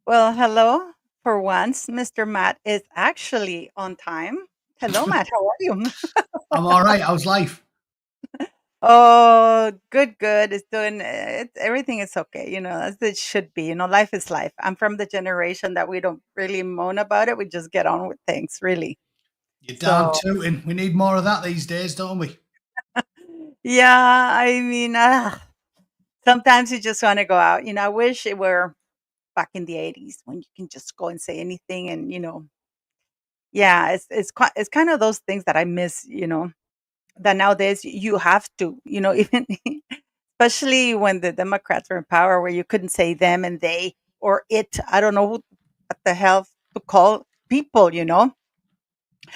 Well, hello. For once, Mr. Matt is actually on time. Hello, Matt. How are you? I'm all right. How's life? Oh, good, good. It's doing it. Everything is okay. As it should be. Life is life. I'm from the generation that we don't really moan about it. We just get on with things, really. You're down So, tooting. We need more of that these days, don't we? yeah, I mean, sometimes you just want to go out. I wish it were back in the 80s when you can just go and say anything and, yeah, it's kind of those things that I miss, that nowadays you have to, even especially when the Democrats were in power, where you couldn't say them and they or it. I don't know what the hell to call people,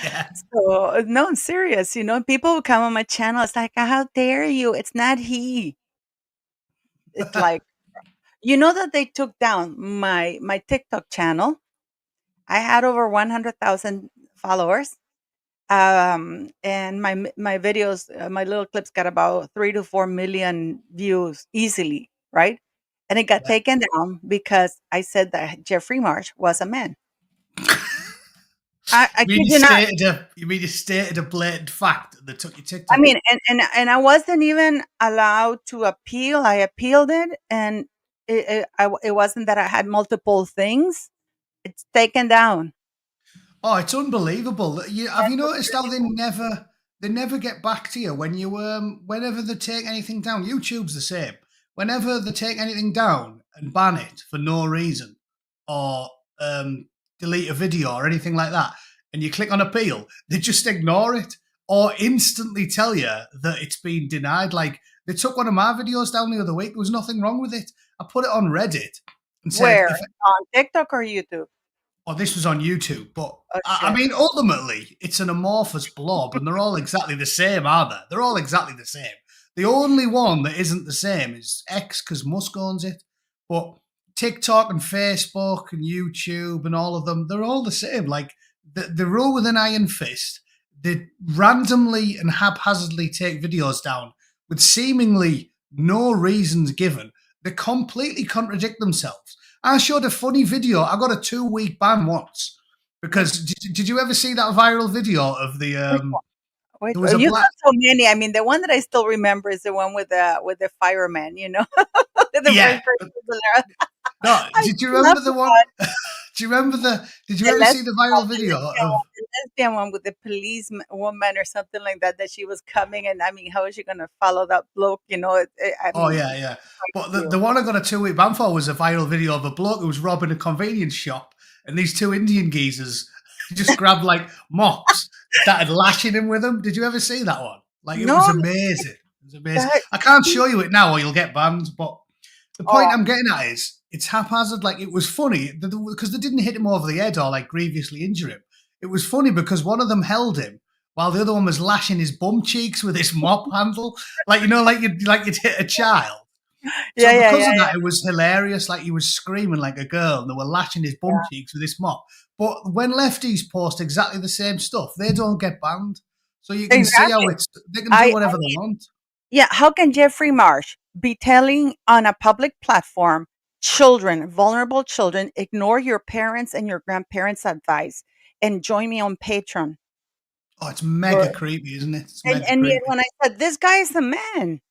Yeah. So no, I'm serious. People who come on my channel. It's like, how dare you? It's not he. It's like that they took down my TikTok channel. I had over 100,000 followers. And my videos, my little clips got about 3 to 4 million views easily, right? And it got Yeah. taken down because I said that Jeffrey Marsh was a man. I You mean kid you you not. stated a you mean you stated a blatant fact that they took your I TikTok? mean, and I wasn't even allowed to appeal. I appealed it, and it wasn't that I had multiple things. It's taken down. Oh, it's unbelievable. Have you noticed how they never get back to you when you whenever they take anything down? YouTube's the same. Whenever they take anything down and ban it for no reason, or delete a video or anything like that, and you click on appeal, they just ignore it or instantly tell you that it's been denied. Like they took one of my videos down the other week. There was nothing wrong with it. I put it on Reddit and said Where? if On TikTok or YouTube? oh, this was on YouTube, but Oh I shit. mean, ultimately, it's an amorphous blob, and they're all exactly the same, are they? They're all exactly the same. The only one that isn't the same is X because Musk owns it. But TikTok and Facebook and YouTube and all of them, they're all the same. Like they rule with an iron fist. They randomly and haphazardly take videos down with seemingly no reasons given. They completely contradict themselves. I showed a funny video. I got a 2 week ban once because did you ever see that viral video of the Which one? Wait, there was a you've black done so many. I mean, the one that I still remember is the one with the fireman, the yeah first person. no I did you love remember the the one one, do you remember did you the ever see the viral video of lesbian one with the police woman or something like that. That she was coming, and I mean, how is she gonna follow that bloke? I oh mean, yeah, yeah, but the you. one I got a 2 week ban for was a viral video of a bloke who was robbing a convenience shop and these two Indian geezers just grabbed like mops, started lashing him with them. Did you ever see that one? Like it No, was amazing. It was amazing. that. I can't show you it now or you'll get banned, but the point Oh, I'm getting at is it's haphazard. Like it was funny because they didn't hit him over the head or like grievously injure him. It was funny because one of them held him while the other one was lashing his bum cheeks with his mop handle, like you'd hit a child. yeah, So yeah, because yeah, of that, it was hilarious. Like he was screaming like a girl, and they were lashing his bum yeah. cheeks with this mop. But when lefties post exactly the same stuff, they don't get banned. So you can see how Exactly. they can do I whatever they want. Yeah, how can Jeffrey Marsh be telling on a public platform, children, vulnerable children, ignore your parents and your grandparents' advice and join me on Patreon? Oh, it's mega Or creepy, isn't it? It's and mega and yet creepy. when I said this guy is a man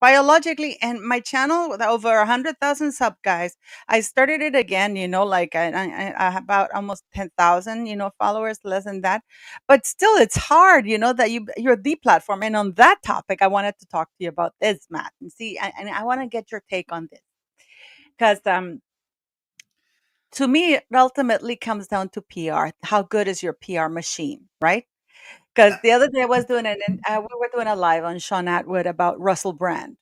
biologically, and my channel with over 100,000 sub guys, I started it again, like I have about almost 10,000, followers, less than that. But still, it's hard, that you're the platform. And on that topic, I wanted to talk to you about this, Matt, and see, and I want to get your take on this because to me, it ultimately comes down to PR. How good is your PR machine, right? Because Yeah. the other day I was doing we were doing a live on Sean Atwood about Russell Brand.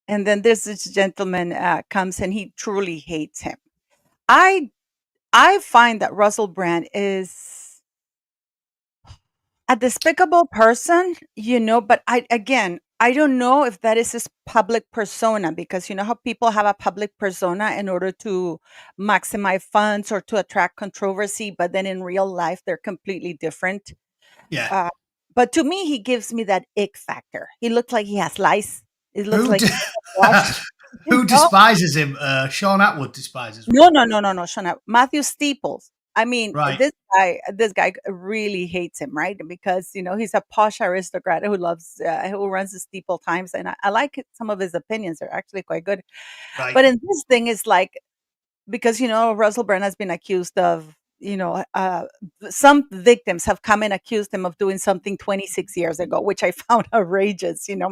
And then this gentleman comes and he truly hates him. I I find that Russell Brand is a despicable person, but I don't know if that is his public persona because you know how people have a public persona in order to maximize funds or to attract controversy, but then in real life they're completely different. Yeah. Uh, but to me, he gives me that ick factor. He looks like he has lice. It looks Who like did? he's washed. You Who know? despises him? Sean Atwood despises No, Russell no, Brand. no, no, no, Shana. Matthew Steeples. I mean, Right, this guy really hates him, right? Because he's a posh aristocrat who loves, who runs the Steeple Times, and I like some of his opinions; they're actually quite good. right. But in this thing, is like because Russell Brand has been accused of, some victims have come and accused him of doing something 26 years ago, which I found outrageous. Yeah,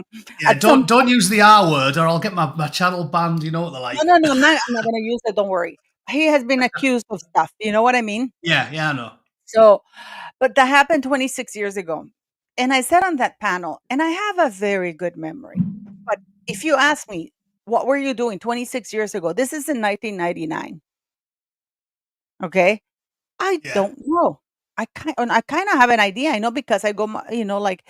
At some don't use the R word, or I'll get my channel banned. You know what they're No, like. no, no, I'm not gonna use it, don't worry. He has been accused of stuff, you know what I mean? Yeah, yeah, I know. So, but that happened 26 years ago. And I said on that panel, and I have a very good memory. But if you ask me, what were you doing 26 years ago? This is in 1999. Okay. I Yeah. don't know. I kind of have an idea. I know because I go, like,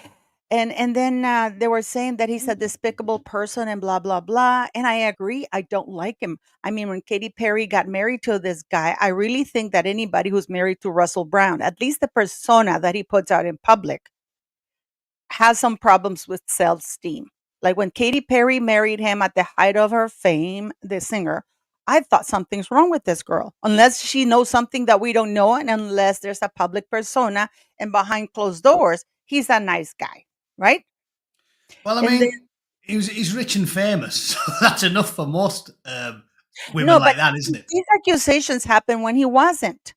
and then they were saying that he's a despicable person and blah blah blah. And I agree. I don't like him. I mean, when Katy Perry got married to this guy, I really think that anybody who's married to Russell Brown, at least the persona that he puts out in public, has some problems with self-esteem. Like when Katy Perry married him at the height of her fame, the singer, I thought something's wrong with this girl. Unless she knows something that we don't know, and unless there's a public persona and behind closed doors, he's a nice guy, right? Well, I And then mean, he's rich and famous, so that's enough for most women no, but like that, isn't it? these accusations happened when he wasn't.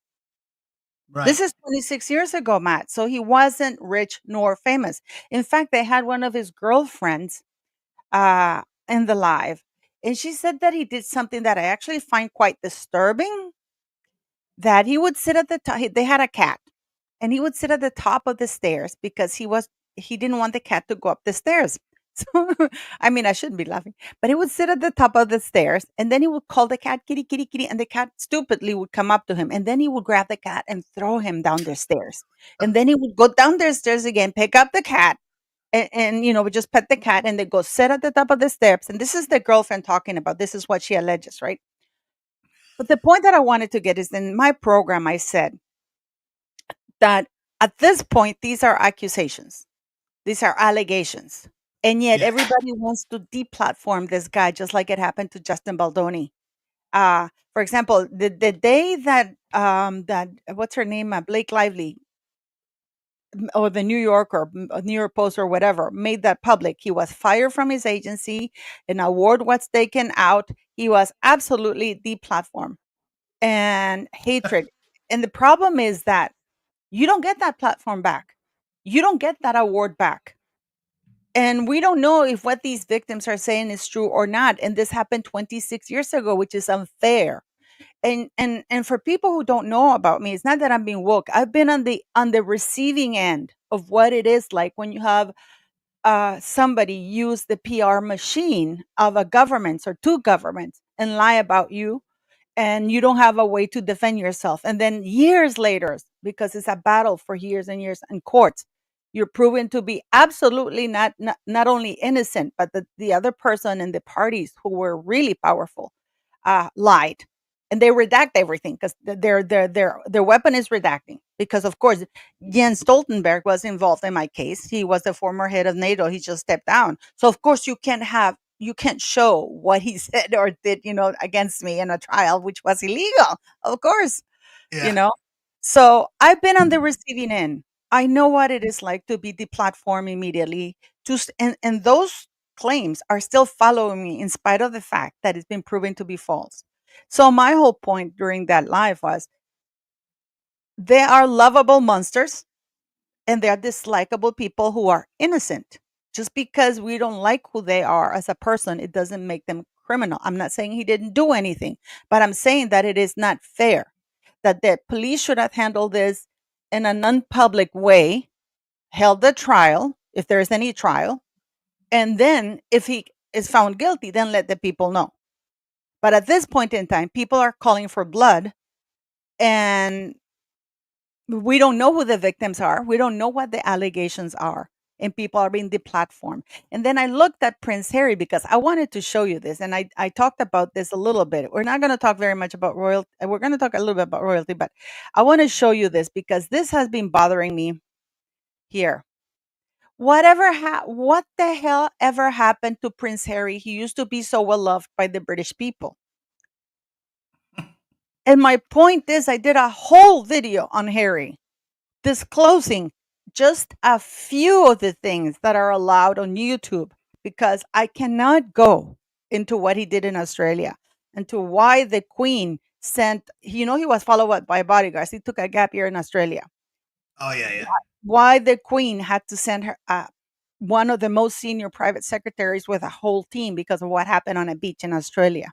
This Right. is 26 years ago, Matt. So he wasn't rich nor famous. In fact, they had one of his girlfriends in the live. And she said that he did something that I actually find quite disturbing. That he would sit at the top. They had a cat, and he would sit at the top of the stairs because he didn't want the cat to go up the stairs. So I mean, I shouldn't be laughing, but he would sit at the top of the stairs, and then he would call the cat, kitty, kitty, kitty, and the cat stupidly would come up to him, and then he would grab the cat and throw him down the stairs, and then he would go down the stairs again, pick up the cat, and would just pet the cat, and they go sit at the top of the steps. And this is the girlfriend talking about. This is what she alleges, right? But the point that I wanted to get is in my program, I said that at this point, these are accusations, these are allegations. And yet Yeah. everybody wants to deplatform this guy, just like it happened to Justin Baldoni. For example, the day that what's her name, Blake Lively, or the New Yorker, New York Post, or whatever, made that public. He was fired from his agency. An award was taken out. He was absolutely deplatformed and hatred. And the problem is that you don't get that platform back. You don't get that award back. And we don't know if what these victims are saying is true or not. And this happened 26 years ago, which is unfair. And for people who don't know about me, it's not that I'm being woke. I've been on the receiving end of what it is like when you have somebody use the PR machine of a government or two governments and lie about you, and you don't have a way to defend yourself. And then years later, because it's a battle for years and years in courts, you're proven to be absolutely not only innocent, but the other person and the parties who were really powerful lied. And they redact everything because their weapon is redacting. Because of course, Jens Stoltenberg was involved in my case. He was the former head of NATO. He just stepped down. So of course, you can't show what he said or did, against me in a trial, which was illegal, of course, you Yeah. know. So I've been on the receiving end. I know what it is like to be deplatformed immediately. And those claims are still following me in spite of the fact that it's been proven to be false. So my whole point during that live was they are lovable monsters and they're dislikable people who are innocent. Just because we don't like who they are as a person, it doesn't make them criminal. I'm not saying he didn't do anything, but I'm saying that it is not fair, that the police should have handled this in a non public way, held the trial, if there is any trial, and then if he is found guilty, then let the people know. But at this point in time, people are calling for blood, and we don't know who the victims are. We don't know what the allegations are. And people are being deplatformed. And then I looked at Prince Harry because I wanted to show you this. And I talked about this a little bit. We're not going to talk very much about royalty. We're going to talk a little bit about royalty, but I want to show you this because this has been bothering me here. What the hell ever happened to Prince Harry? He used to be so well loved by the British people. And my point is, I did a whole video on Harry, disclosing just a few of the things that are allowed on YouTube, because I cannot go into what he did in Australia, and to why the Queen sent, he was followed up by bodyguards. He took a gap year in Australia. Oh yeah, yeah. Why the Queen had to send her one of the most senior private secretaries with a whole team because of what happened on a beach in Australia.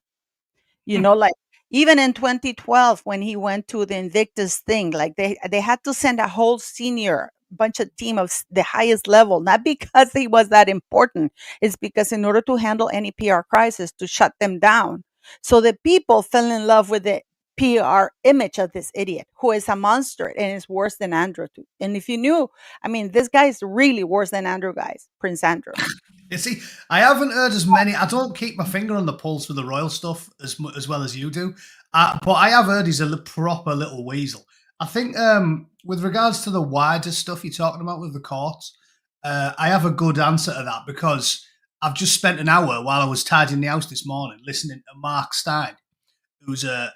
Like even in 2012 when he went to the Invictus thing, like they had to send a whole senior bunch of team of the highest level, not because he was that important. It's because in order to handle any PR crisis, to shut them down. So the people fell in love with the PR image of this idiot who is a monster and is worse than Andrew too. And if you knew, I mean, this guy is really worse than Andrew, guys. Prince Andrew. You see, I haven't heard as many. I don't keep my finger on the pulse with the royal stuff as well as you do, but I have heard he's a proper little weasel. I think with regards to the wider stuff you're talking about with the courts, I have a good answer to that because I've just spent an hour while I was tidying the house this morning listening to Mark Stein, who's a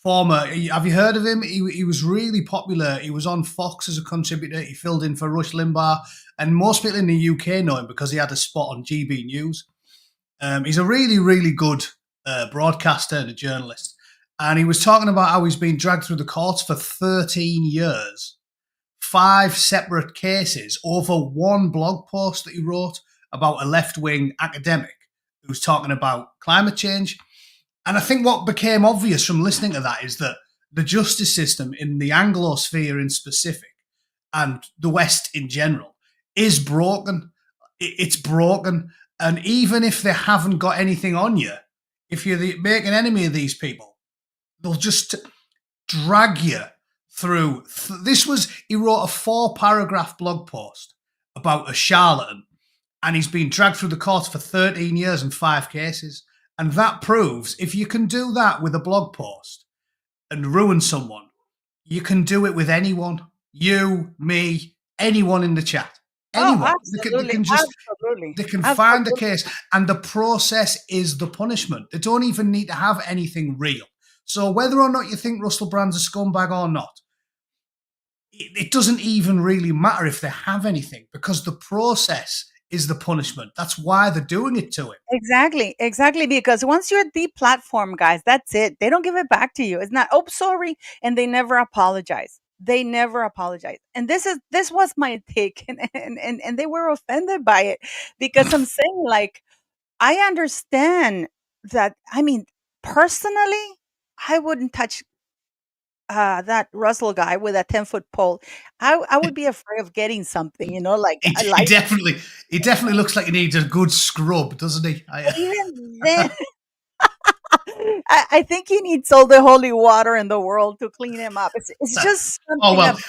former. Have you heard of him? He was really popular. He was on Fox as a contributor. He filled in for Rush Limbaugh, and most people in the UK know him because he had a spot on GB News. He's a really, really good broadcaster and a journalist. And he was talking about how he's been dragged through the courts for 13 years, 5 separate cases over one blog post that he wrote about a left-wing academic who was talking about climate change. And I think what became obvious from listening to that is that the justice system in the Anglosphere in specific and the West in general is broken. It's broken. And even if they haven't got anything on you, if you make an enemy of these people, they'll just drag you through. He wrote a 4-paragraph blog post about a charlatan, and he's been dragged through the courts for 13 years and 5 cases. And that proves if you can do that with a blog post and ruin someone, you can do it with anyone. You, me, anyone in the chat. Oh, Anyone. absolutely, They can find the absolutely. case, and the process is the punishment. They don't even need to have anything real. So whether or not you think Russel Brand's a scumbag or not, it doesn't even really matter if they have anything because the process is the punishment. That's why they're doing it to him. Exactly, because once you're deplatformed, guys, that's it. They don't give it back to you. It's not, "Oh, sorry," and they never apologize. They never apologize. And this was my take, and they were offended by it because I'm saying, like, I understand that. I mean, personally, I wouldn't touch that Russell guy with a 10-foot pole. I would be afraid of getting something, like He, I he like definitely he definitely looks like he needs a good scrub, doesn't he? even then. I think he needs all the holy water in the world to clean him up. It's just Oh something well, about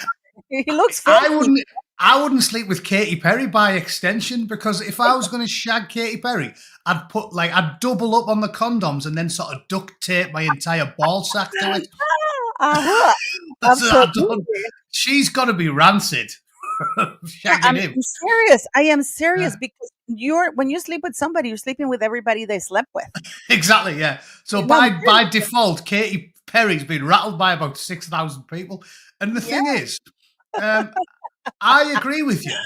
he looks I filthy. wouldn't. I wouldn't sleep with Katy Perry by extension because if I was going to shag Katy Perry, I'd double up on the condoms and then sort of duct tape my entire ball sack to it. Uh-huh. That's what I've done. Absolutely. She's got to be rancid. Yeah, Shagging him. I'm serious. I am Yeah, serious because when you sleep with somebody, you're sleeping with everybody they slept with. exactly. Yeah. So No, I'm by default, Katy Perry's been rattled by about 6,000 people. And the serious. thing is, um, I agree with you.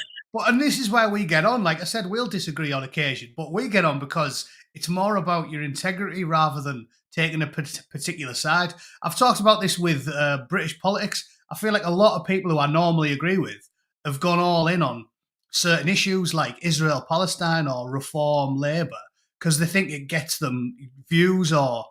And this is where we get on. Like I said, we'll disagree on occasion, but we get on because it's more about your integrity rather than taking a particular side. I've talked about this with British politics. I feel like a lot of people who I normally agree with have gone all in on certain issues like Israel Palestine or Reform Labour because they think it gets them views or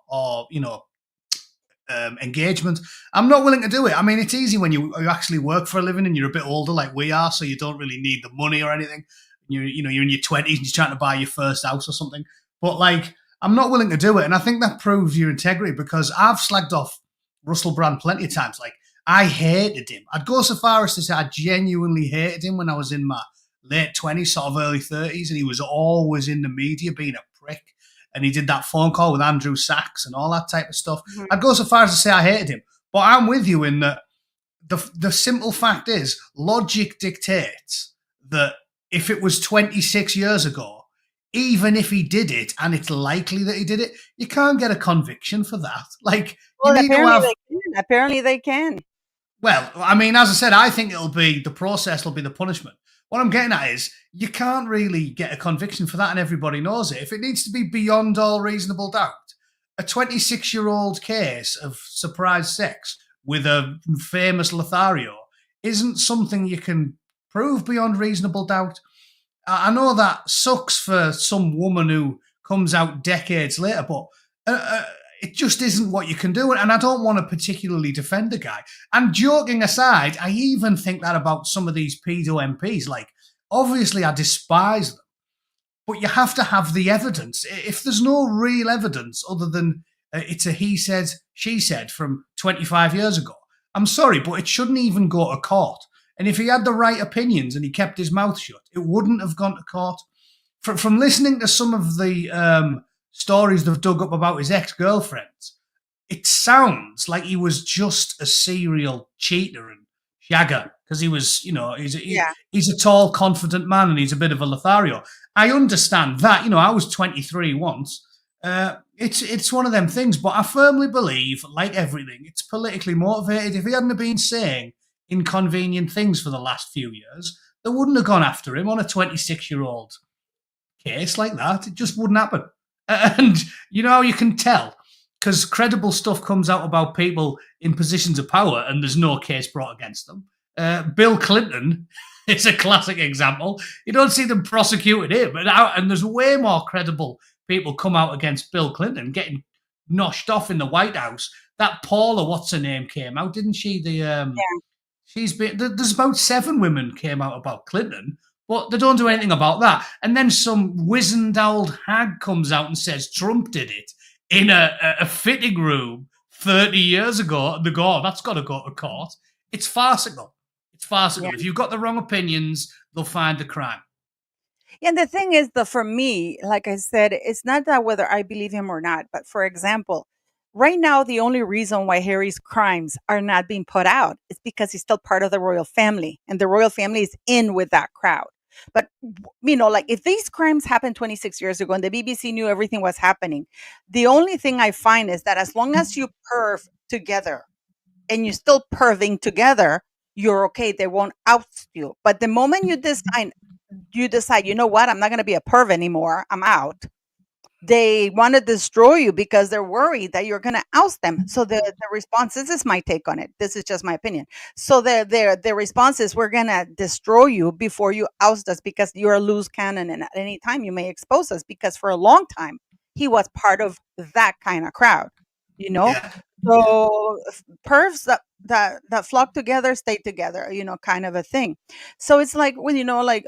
engagement. I'm not willing to do it. I mean, it's easy when you actually work for a living and you're a bit older, like we are, so you don't really need the money or anything. You're in your 20s and you're trying to buy your first house or something. But like, I'm not willing to do it, and I think that proves your integrity because I've slagged off Russell Brand plenty of times. Like, I hated him. I'd go so far as to say I genuinely hated him when I was in my late 20s, sort of early 30s, and he was always in the media being a prick and he did that phone call with Andrew Sachs and all that type of stuff. Mhm. I'd go so far as to say I hated him, but I'm with you in that the simple fact is logic dictates that if it was 26 years ago, even if he did it and it's likely that he did it, you can't get a conviction for that. Like, you Well, need to apparently have, they can. Apparently they can. well, I mean, as I said, I think it'll be the process will be the punishment. What I'm getting at is you can't really get a conviction for that, and everybody knows it. If it needs to be beyond all reasonable doubt, a 26-year-old case of surprise sex with a famous Lothario isn't something you can prove beyond reasonable doubt. I know that sucks for some woman who comes out decades later, but it just isn't what you can do. And I don't want to particularly defend the guy. And joking aside, I even think that about some of these pedo MPs. Like, obviously, I despise them, but you have to have the evidence. If there's no real evidence other than it's a he said, she said from 25 years ago, I'm sorry, but it shouldn't even go to court. And if he had the right opinions and he kept his mouth shut, it wouldn't have gone to court. From listening to some of the stories they've dug up about his ex-girlfriends, it sounds like he was just a serial cheater and shagger because he was, Yeah. he's a tall, confident man and he's a bit of a Lothario. I understand that. I was 23 once. It's one of them things, but I firmly believe, like everything, it's politically motivated. If he hadn't been saying inconvenient things for the last few years, they wouldn't have gone after him on a 26-year-old case like that. It just wouldn't happen. And you can tell because credible stuff comes out about people in positions of power and there's no case brought against them. Bill Clinton is a classic example. You don't see them prosecuting him, and there's way more credible people come out against Bill Clinton getting noshed off in the White House. That Paula, what's her name, came out, didn't she? There's about 7 women came out about Clinton, but they don't do anything about that. And then some wizened old hag comes out and says Trump did it in a fitting room 30 years ago. And they go, oh, that's got to go to court. It's farcical. It's farcical. Yeah. If you've got the wrong opinions, they'll find the crime. And the thing is that for me, like I said, it's not that whether I believe him or not. But for example, right now, the only reason why Harry's crimes are not being put out is because he's still part of the royal family, and the royal family is in with that crowd. But like if these crimes happened 26 years ago and the BBC knew everything was happening, the only thing I find is that as long as you perv together and you're still perving together, you're okay. They won't oust you. But the moment you decide, you know what, I'm not going to be a perv anymore, I'm out, they want to destroy you because they're worried that you're going to oust them. So the response, this is my take on it. This is just my opinion. So the response is, we're going to destroy you before you oust us because you're a loose cannon and at any time you may expose us, because for a long time he was part of that kind of crowd, you know? Yeah. So pervs that flock together, stay together, kind of a thing. So it's like, when, like,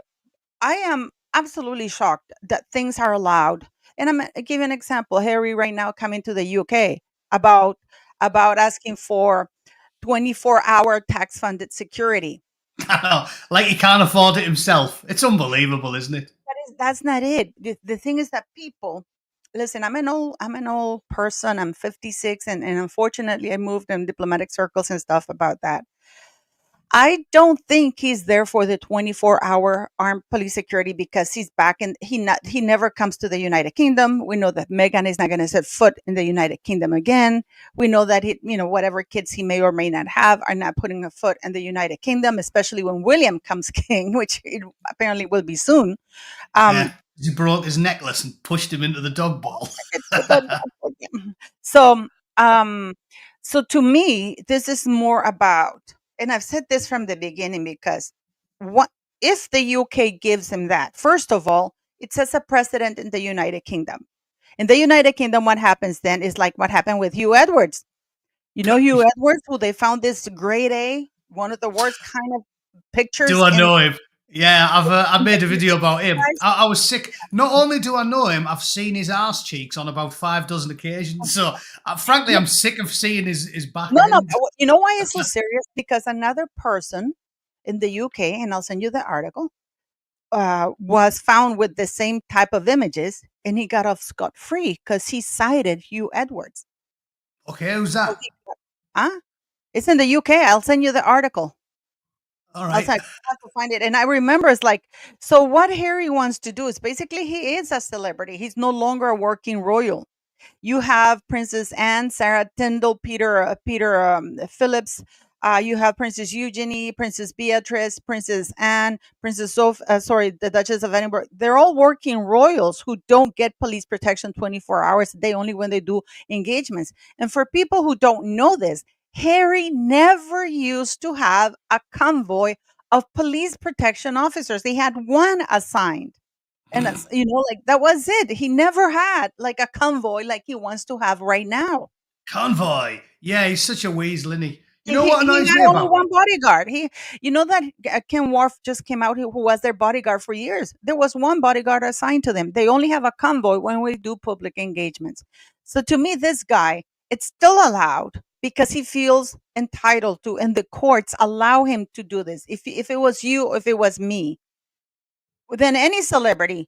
I am absolutely shocked that things are allowed. And I'm gonna give you an example. Harry right now coming to the UK about asking for 24-hour tax funded security. Like he can't afford it himself. It's unbelievable, isn't it? That's not it. The thing is that people, listen, I'm an old person. I'm 56, and unfortunately I moved in diplomatic circles and stuff about that. I don't think he's there for the 24-hour armed police security because he's back and he never comes to the United Kingdom. We know that Meghan is not going to set foot in the United Kingdom again. We know that whatever kids he may or may not have are not putting a foot in the United Kingdom, especially when William comes king, which it apparently will be soon. Yeah. Um, He broke his necklace and pushed him into the dog bowl. so, um, so to me, this is more about, and I've said this from the beginning, because what if the UK gives him that? First of all, it sets a precedent in the United Kingdom. In the United Kingdom, what happens then is like what happened with Hugh Edwards. Hugh Edwards, who they found this grade A, one of the worst kind of pictures Do I in know him? Yeah, I in the made a video about him. guys. I was sick. Not only do I know him, I've seen his arse cheeks on about 5 dozen occasions. So, frankly, I'm sick of seeing his back No, no. end. You know why it's so serious? Because another person in the UK, and I'll send you the article, was found with the same type of images, and he got off scot free because he cited Hugh Edwards. Okay, who's So that? huh? It's in the UK. I'll send you the article. All I was right. like, I have to find it. And I remember it's like, so what Harry wants to do is basically he is a celebrity. He's no longer a working royal. You have Princess Anne, Sarah Tyndall, Peter Phillips. You have Princess Eugenie, Princess Beatrice, Princess Anne, the Duchess of Edinburgh. They're all working royals who don't get police protection 24 hours a day, only when they do engagements. And for people who don't know this, Harry never used to have a convoy of police protection officers. He had one assigned. And that's, like that was it. He never had like a convoy like he wants to have right now. Convoy. Yeah, he's such a weasel, isn't he? You He know he what he annoys had me only about one bodyguard. That Ken Wharf just came out, who was their bodyguard for years. There was one bodyguard assigned to them. They only have a convoy when we do public engagements. So to me, this guy, it's still allowed because he feels entitled to, and the courts allow him to do this. If it was you, or if it was me, then any celebrity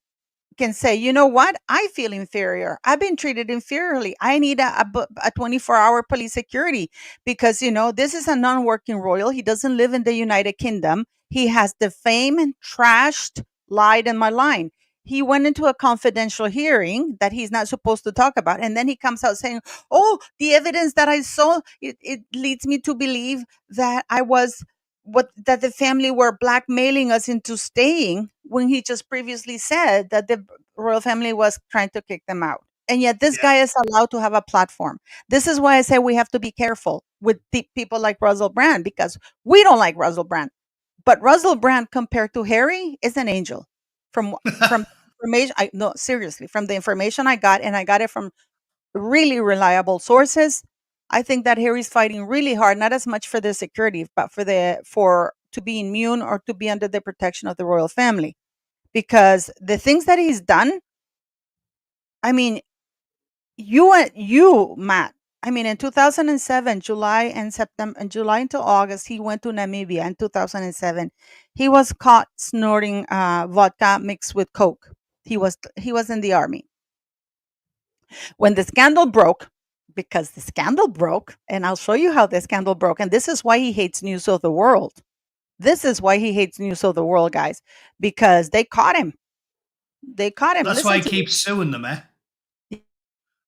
can say, you know what? I feel inferior. I've been treated inferiorly. I need a 24-hour police security because, this is a non working royal. He doesn't live in the United Kingdom. He has defamed and trashed, lied in my line. He went into a confidential hearing that he's not supposed to talk about. And then he comes out saying, oh, the evidence that I saw, it leads me to believe that I was that the family were blackmailing us into staying, when he just previously said that the royal family was trying to kick them out. And yet this yeah. guy is allowed to have a platform. This is why I say we have to be careful with people like Russel Brand, because we don't like Russel Brand. But Russel Brand compared to Harry is an angel. From information, I no, seriously, from the information I got, and I got it from really reliable sources. I think that Harry's fighting really hard, not as much for the security, but for to be immune or to be under the protection of the royal family. Because the things that he's done, I mean, Matt. I mean, in 2007, July until August, he went to Namibia in 2007. He was caught snorting vodka mixed with coke. He was in the army. When the scandal broke, because the scandal broke, and I'll show you how the scandal broke, and this is why he hates News of the World. This is why he hates News of the World, guys, because they caught him. They caught him. That's why Listen he to keeps suing them, eh?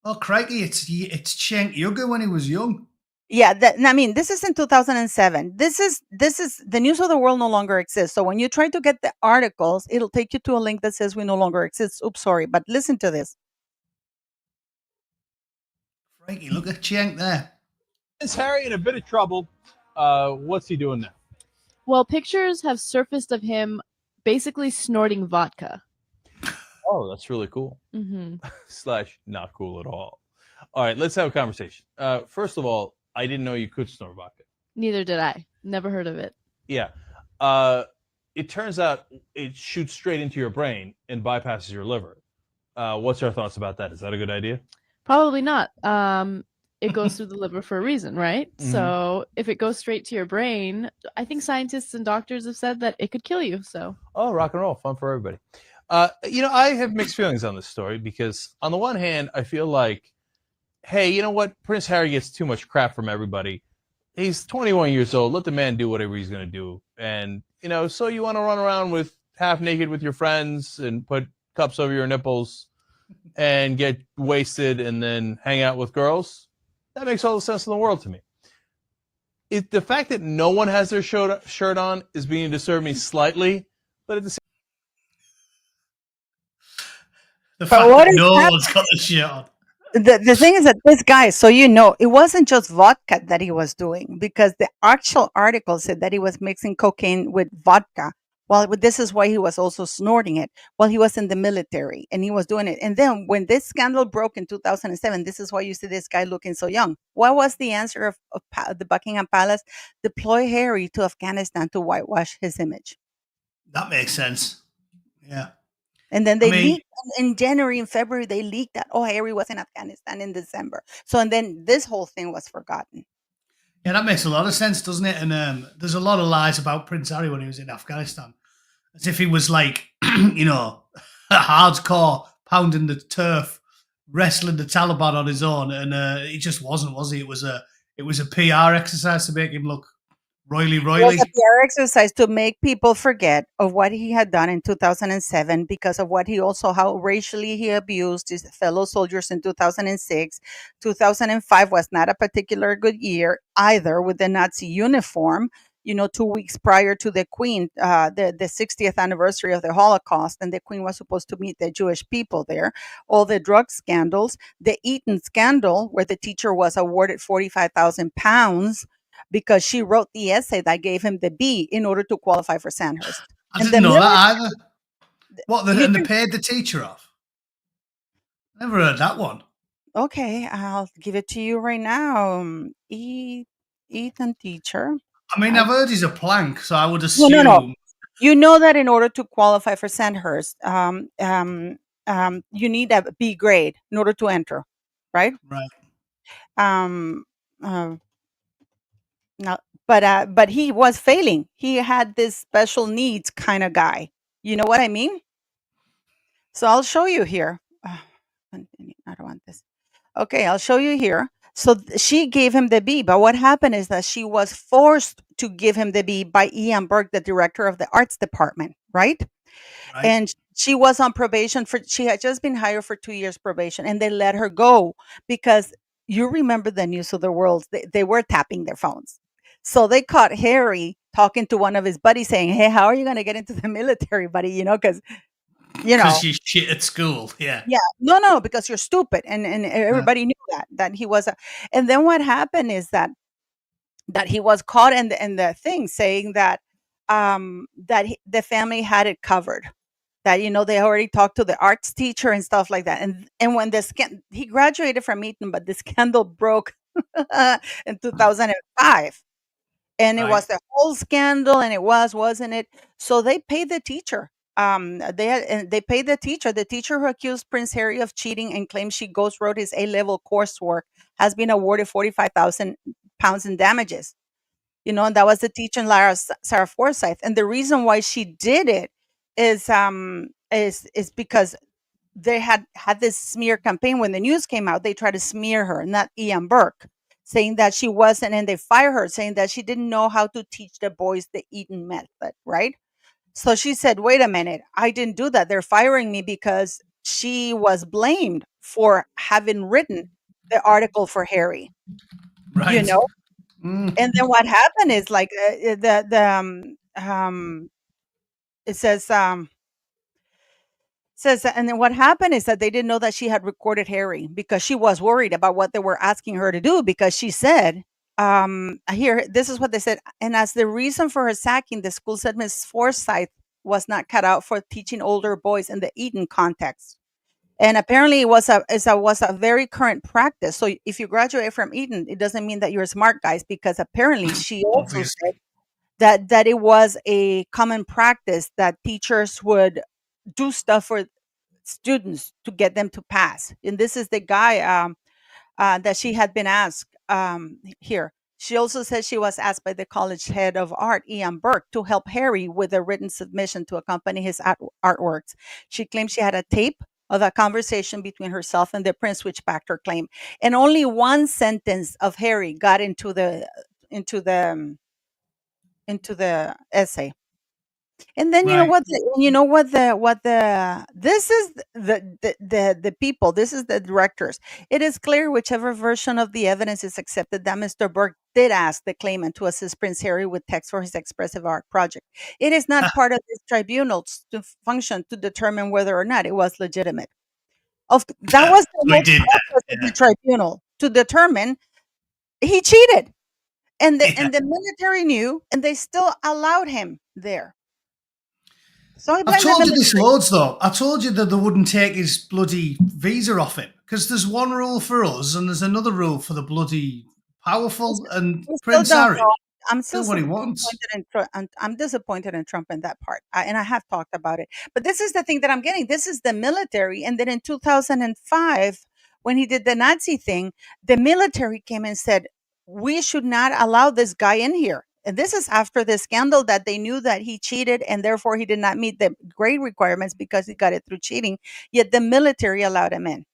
Oh, crikey, it's Cenk Uygur when he was young. Yeah, I mean, this is in 2007. This is the News of the World no longer exists. So when you try to get the articles, it'll take you to a link that says we no longer exist. Oops, sorry, but listen to this. Crikey, look at Cenk there. Is Harry in a bit of trouble? What's he doing now? Well, pictures have surfaced of him basically snorting vodka. Oh, that's really cool. Hmm. Slash not cool at all. All right, let's have a conversation. First of all, I didn't know you could snort vodka. Neither did I. Never heard of it. Yeah. It turns out it shoots straight into your brain and bypasses your liver. What's your thoughts about that? Is that a good idea? Probably not. It goes through the liver for a reason, right? Mhm. So if it goes straight to your brain, I think scientists and doctors have said that it could kill you. So Oh, rock and roll, fun for everybody. I have mixed feelings on this story because on the one hand, I feel like, hey, you know what? Prince Harry gets too much crap from everybody. He's 21 years old. Let the man do whatever he's going to do. And, so you want to run around with half naked with your friends and put cups over your nipples and get wasted and then hang out with girls? That makes all the sense in the world to me. The fact that no one has their shirt on is beginning to disturb me slightly, but at the same The fact what that is no happening? one's got the shirt on. The thing is that this guy, so it wasn't just vodka that he was doing, because the actual article said that he was mixing cocaine with vodka. Well, this is why he was also snorting it. Well, he was in the military and he was doing it. And then when this scandal broke in 2007, this is why you see this guy looking so young. What was the answer of the Buckingham Palace? Deploy Harry to Afghanistan to whitewash his image. That makes sense. Yeah. And then I they mean, leaked in January and February, they leaked that, oh, Harry was in Afghanistan in December. So, and then this whole thing was forgotten. yeah, that makes a lot of sense, doesn't it? And there's a lot of lies about Prince Harry when he was in Afghanistan, as if he was like, hardcore pounding the turf, wrestling the Taliban on his own, and he just wasn't, was he? It was a PR exercise to make him look Roily, It was a roily. PR exercise to make people forget of what he had done in 2007 because of what he also how racially he abused his fellow soldiers in 2006. 2005 was not a particular good year either with the Nazi uniform. 2 weeks prior to the Queen, the 60th anniversary of the Holocaust, and the Queen was supposed to meet the Jewish people there. All the drug scandals, the Eton scandal, where the teacher was awarded £45,000 because she wrote the essay that gave him the B in order to qualify for Sandhurst. I And didn't the know military, that either. What? you And they can, paid the teacher off. Never heard that one. okay, I'll give it to you right now. Ethan teacher. I mean, I, I've heard he's a plank, so I would no, no, no. assume. You know that in order to qualify for Sandhurst, you need a B grade in order to enter, right? Right. Um, uh, no, but he was failing. He had this special needs kind of guy. You know what I mean? So I'll show you here. Continue. I don't want this. Okay, I'll show you here. So she gave him the B, but what happened is that she was forced to give him the B by Ian Burke, the director of the arts department, right? Right. And she was on probation she had just been hired for 2 years probation, and they let her go because you remember the news of the world. They were tapping their phones. So they caught Harry talking to one of his buddies saying, "Hey, how are you going to get into the military, buddy?" Because, you Because know, you shit at school. Yeah. yeah, no, because you're stupid, and Uh, everybody knew that he was. And then what happened is that he was caught in the thing saying that the family had it covered. That they already talked to the arts teacher and stuff like that. And when he graduated from Eton, but the scandal broke in 2005. And it right. was the whole scandal, and it wasn't it? So they paid the teacher. They paid the teacher. The teacher who accused Prince Harry of cheating and claimed she ghost wrote his A-level coursework has been awarded £45,000 in damages. And that was the teacher, Sarah Forsyth. And the reason why she did it is because they had this smear campaign. When the news came out, they tried to smear her, not Ian Burke, saying that she wasn't, and they fired her, saying that she didn't know how to teach the boys the Eton method, right? So she said, wait a minute, I didn't do that. They're firing me because she was blamed for having written the article for Harry, you Right. know? Mm. And then what happened is like it says, and then what happened is that they didn't know that she had recorded Harry because she was worried about what they were asking her to do, because she said, here, this is what they said. And as the reason for her sacking, the school said Miss Forsyth was not cut out for teaching older boys in the Eton context. And apparently it was a very current practice. So if you graduate from Eton, it doesn't mean that you're smart, guys, because apparently she also said Obviously. that it was a common practice that teachers would do stuff for students to get them to pass. And this is the guy that she had been asked here. She also said she was asked by the college head of art, Ian Burke, to help Harry with a written submission to accompany his artworks. She claimed she had a tape of a conversation between herself and the prince, which backed her claim. And only one sentence of Harry got into the into the essay. And then Right. this is the people, this is the directors. It is clear whichever version of the evidence is accepted that Mr. Burke did ask the claimant to assist Prince Harry with text for his expressive art project. It is not part of this tribunal's to function to determine whether or not it was legitimate. That was the We whole did purpose of the that. tribunal, to determine he cheated. And the Yeah. Yeah. and the military knew, and they still allowed him there. So I I've blame the told you this military. loads, though. I told you that they wouldn't take his bloody visa off him because there's one rule for us and there's another rule for the bloody powerful. And I still Prince don't Harry, know. I'm still do what he wants. disappointed in I'm disappointed in Trump in that part, and I have talked about it. But this is the thing that I'm getting. This is the military, and then in 2005, when he did the Nazi thing, the military came and said we should not allow this guy in here. And this is after the scandal that they knew that he cheated, and therefore he did not meet the grade requirements because he got it through cheating. Yet the military allowed him in.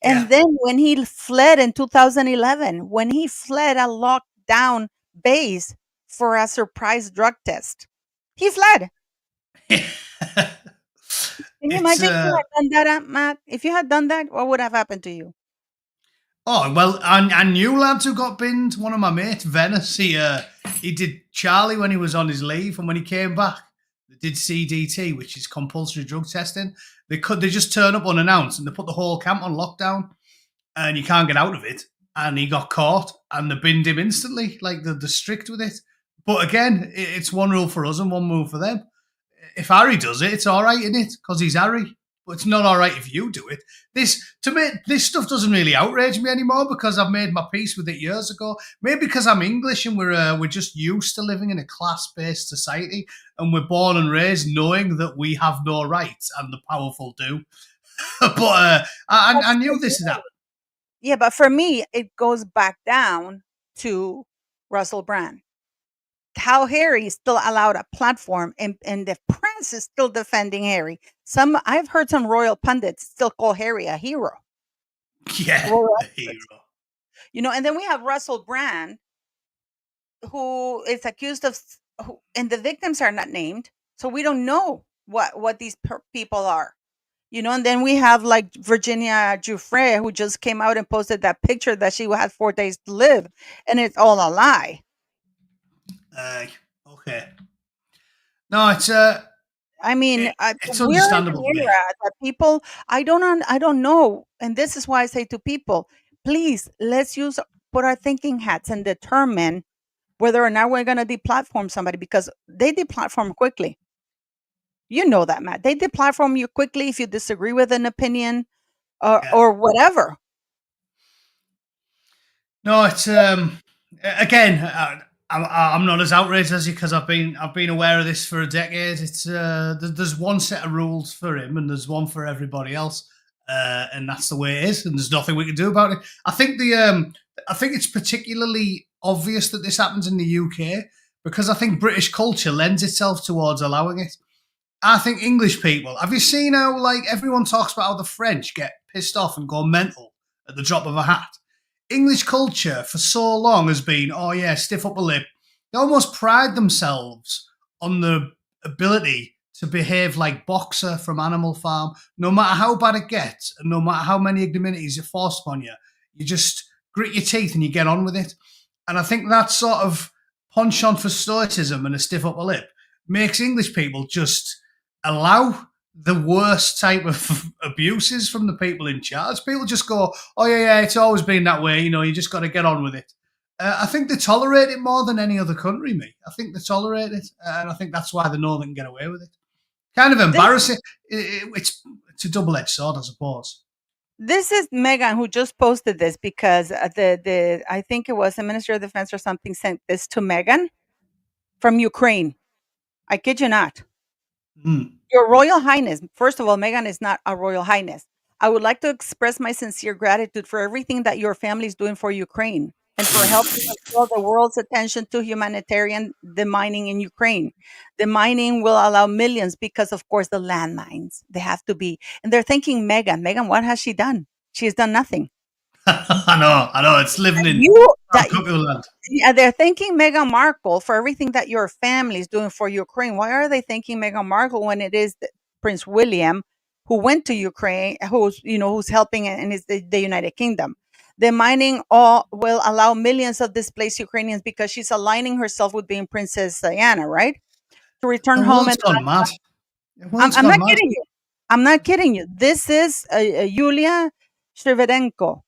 Yeah. And then when he fled in 2011, when he fled a lockdown base for a surprise drug test. He fled. Can you It's imagine if you had done that, Matt? If you had done that, what would have happened to you? Oh well, I knew lads who got binned. One of my mates, Venice, he did Charlie when he was on his leave, and when he came back, they did CDT, which is compulsory drug testing. They just turn up unannounced, and they put the whole camp on lockdown, and you can't get out of it. And he got caught, and they binned him instantly. Like they're strict with it. But again, it's one rule for us and one rule for them. If Harry does it, it's all right, isn't it? Because he's Harry. But it's not all right if you do it. This stuff doesn't really outrage me anymore because I've made my peace with it years ago. Maybe because I'm English and we're just used to living in a class-based society, and we're born and raised knowing that we have no rights and the powerful do. But I knew this would happen. Yeah, but for me, it goes back down to Russel Brand. How Harry is still allowed a platform, and the prince is still defending Harry. I've heard some royal pundits still call Harry a hero. Yeah, Royal a hero. And then we have Russel Brand, who is accused of, and the victims are not named, so we don't know what these people are. And then we have like Virginia Giuffre, who just came out and posted that picture that she had 4 days to live, and it's all a lie. Okay. No, it's I mean, it's we're in understandable an to me. era that people, I don't know, and this is why I say to people, please let's put our thinking hats and determine whether or not we're going to deplatform somebody, because they deplatform quickly. You know that, Matt. They deplatform you quickly if you disagree with an opinion or whatever. No, it's again. I'm not as outraged as you because I've been aware of this for a decade. It's there's one set of rules for him and there's one for everybody else, and that's the way it is. And there's nothing we can do about it. I think it's particularly obvious that this happens in the UK because I think British culture lends itself towards allowing it. I think English people. Have you seen how like everyone talks about how the French get pissed off and go mental at the drop of a hat? English culture for so long has been, oh yeah, stiff upper lip. They almost pride themselves on the ability to behave like Boxer from Animal Farm. No matter how bad it gets, and no matter how many ignominies are forced upon you, you just grit your teeth and you get on with it. And I think that sort of penchant for stoicism and a stiff upper lip makes English people just allow the worst type of abuses from the people in charge. People just go, oh yeah, it's always been that way. You just got to get on with it. I think they tolerate it more than any other country, mate. I think they tolerate it, and I think that's why they know they can get away with it. Kind of embarrassing. It's a double-edged sword, I suppose. This is Meghan who just posted this because the I think it was the Minister of Defense or something sent this to Meghan from Ukraine. I kid you not. Your Royal Highness, first of all, Meghan is not a Royal Highness. I would like to express my sincere gratitude for everything that your family is doing for Ukraine and for helping draw the world's attention to humanitarian demining in Ukraine. The mining will allow millions because, of course, the landmines, they have to be. And they're thanking Meghan. Meghan, what has she done? She has done nothing. I know. It's living in land. Yeah, they're thanking Meghan Markle for everything that your family is doing for Ukraine. Why are they thanking Meghan Markle when it is Prince William who went to Ukraine, who's helping and is the United Kingdom? The mining will allow millions of displaced Ukrainians because she's aligning herself with being Princess Diana, right? To return home. I'm not kidding you. I'm not kidding you. This is Yulia Shrivedenko.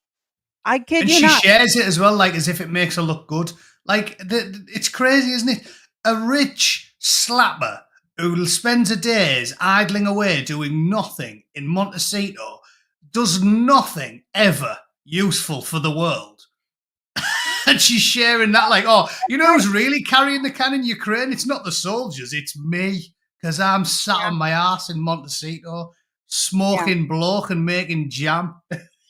I kid you not. And she shares it as well, like as if it makes her look good. Like it's crazy, isn't it? A rich slapper who spends her days idling away doing nothing in Montecito does nothing ever useful for the world. And she's sharing that like, oh, who's really carrying the can in Ukraine? It's not the soldiers, it's me. Because I'm sat on my ass in Montecito, smoking bloke and making jam.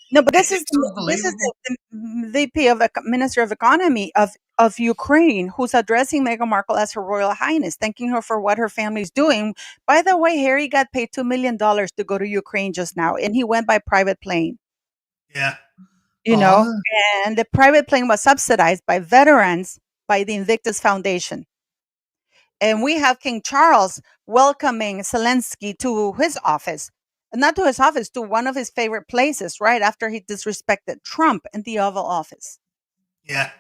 No, but this is the VP of Minister of Economy of Ukraine, who's addressing Meghan Markle as Her Royal Highness, thanking her for what her family's doing. By the way, Harry got paid $2 million to go to Ukraine just now, and he went by private plane. Yeah. And the private plane was subsidized by veterans by the Invictus Foundation. And we have King Charles welcoming Zelensky to his office, not to his office, to one of his favorite places, right after he disrespected Trump in the Oval Office. Yeah.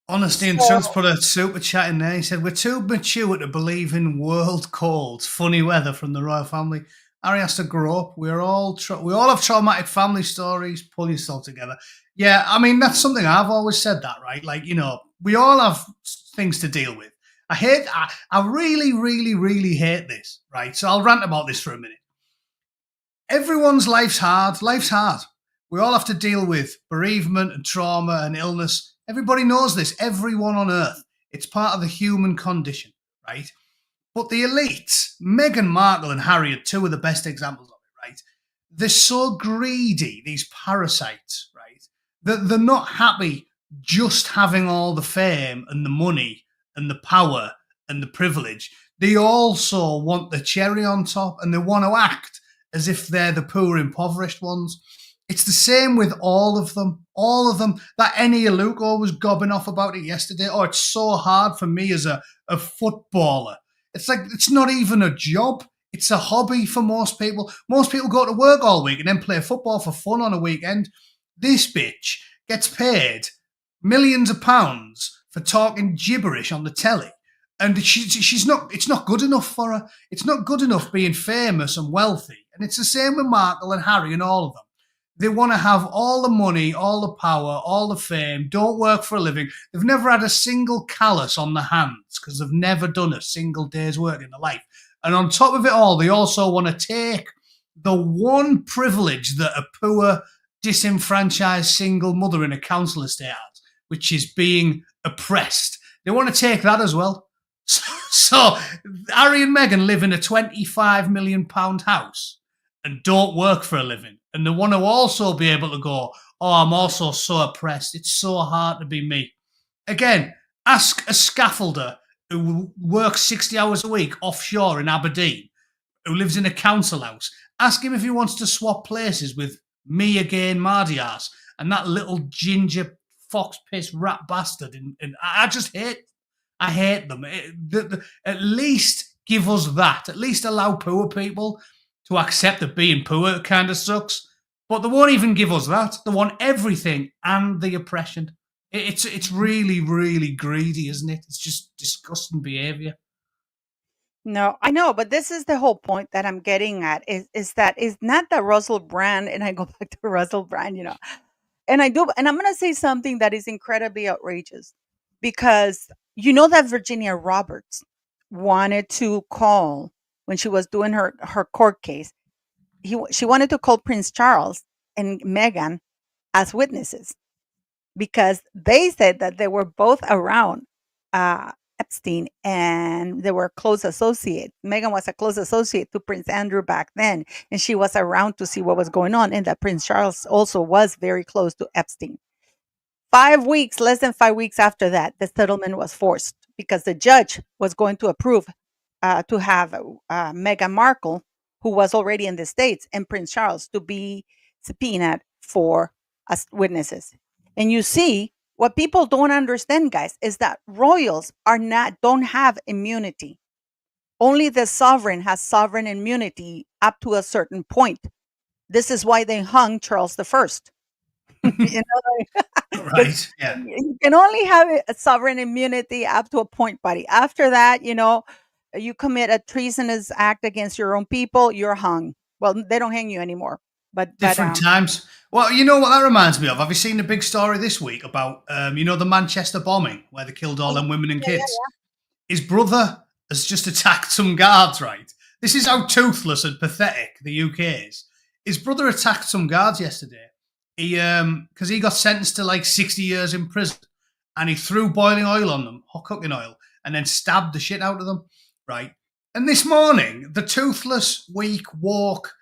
Honesty and So, Truth put a super chat in there. He said, "We're too mature to believe in world colds, funny weather from the royal family. Harry has to grow up. We all have traumatic family stories. Pull yourself together." Yeah, I mean, that's something I've always said that, right? Like, we all have things to deal with. I really, really, really hate this, right? So I'll rant about this for a minute. Everyone's life's hard. Life's hard. We all have to deal with bereavement and trauma and illness. Everybody knows this. Everyone on earth. It's part of the human condition, right? But the elites, Meghan Markle and Harry, are two of the best examples of it, right? They're so greedy, these parasites, right? They're not happy just having all the fame and the money and the power and the privilege. They also want the cherry on top, and they want to act as if they're the poor, impoverished ones. It's the same with all of them. All of them. That Eni Aluko was gobbing off about it yesterday. Oh, it's so hard for me as a footballer. It's like, it's not even a job. It's a hobby for most people. Most people go to work all week and then play football for fun on a weekend. This bitch gets paid millions of pounds for talking gibberish on the telly. And she's not, it's not good enough for her. It's not good enough being famous and wealthy. And it's the same with Markle and Harry and all of them. They want to have all the money, all the power, all the fame, don't work for a living. They've never had a single callus on their hands because they've never done a single day's work in their life. And on top of it all, they also want to take the one privilege that a poor, disenfranchised single mother in a council estate has, which is being oppressed. They want to take that as well. So Harry and Meghan live in a £25 million house and don't work for a living. And they want to also be able to go, oh, I'm also so oppressed. It's so hard to be me. Again, ask a scaffolder who works 60 hours a week offshore in Aberdeen, who lives in a council house. Ask him if he wants to swap places with me again, Mardias, and that little ginger fox piss rat bastard. And I hate them. At least give us that. At least allow poor people to accept that being poor kind of sucks. But they won't even give us that. They want everything and the oppression. It's really, really greedy, isn't it? It's just disgusting behaviour. no, I know, but this is the whole point that I'm getting at is that is not that Russell Brand, and I go back to Russell Brand, and I'm going to say something that is incredibly outrageous because that Virginia Roberts wanted to call when she was doing her court case. She wanted to call Prince Charles and Meghan as witnesses because they said that they were both around Epstein and they were close associates. Meghan was a close associate to Prince Andrew back then, and she was around to see what was going on, and that Prince Charles also was very close to Epstein. Less than 5 weeks after that, the settlement was forced because the judge was going to approve to have Meghan Markle, who was already in the States, and Prince Charles to be subpoenaed for as witnesses. And you see, what people don't understand, guys, is that royals don't have immunity. Only the sovereign has sovereign immunity up to a certain point. This is why they hung Charles the First. Right, yeah. You can only have a sovereign immunity up to a point, buddy. After that, you commit a treasonous act against your own people, you're hung. Well, they don't hang you anymore. But Different times. Well, you know what that reminds me of? Have you seen the big story this week about, the Manchester bombing where they killed all them women and kids? His brother has just attacked some guards, right? This is how toothless and pathetic the UK is. His brother attacked some guards yesterday. Because he got sentenced to like 60 years in prison, and he threw boiling oil on them, hot cooking oil, and then stabbed the shit out of them, right? And this morning, the toothless, weak, woke,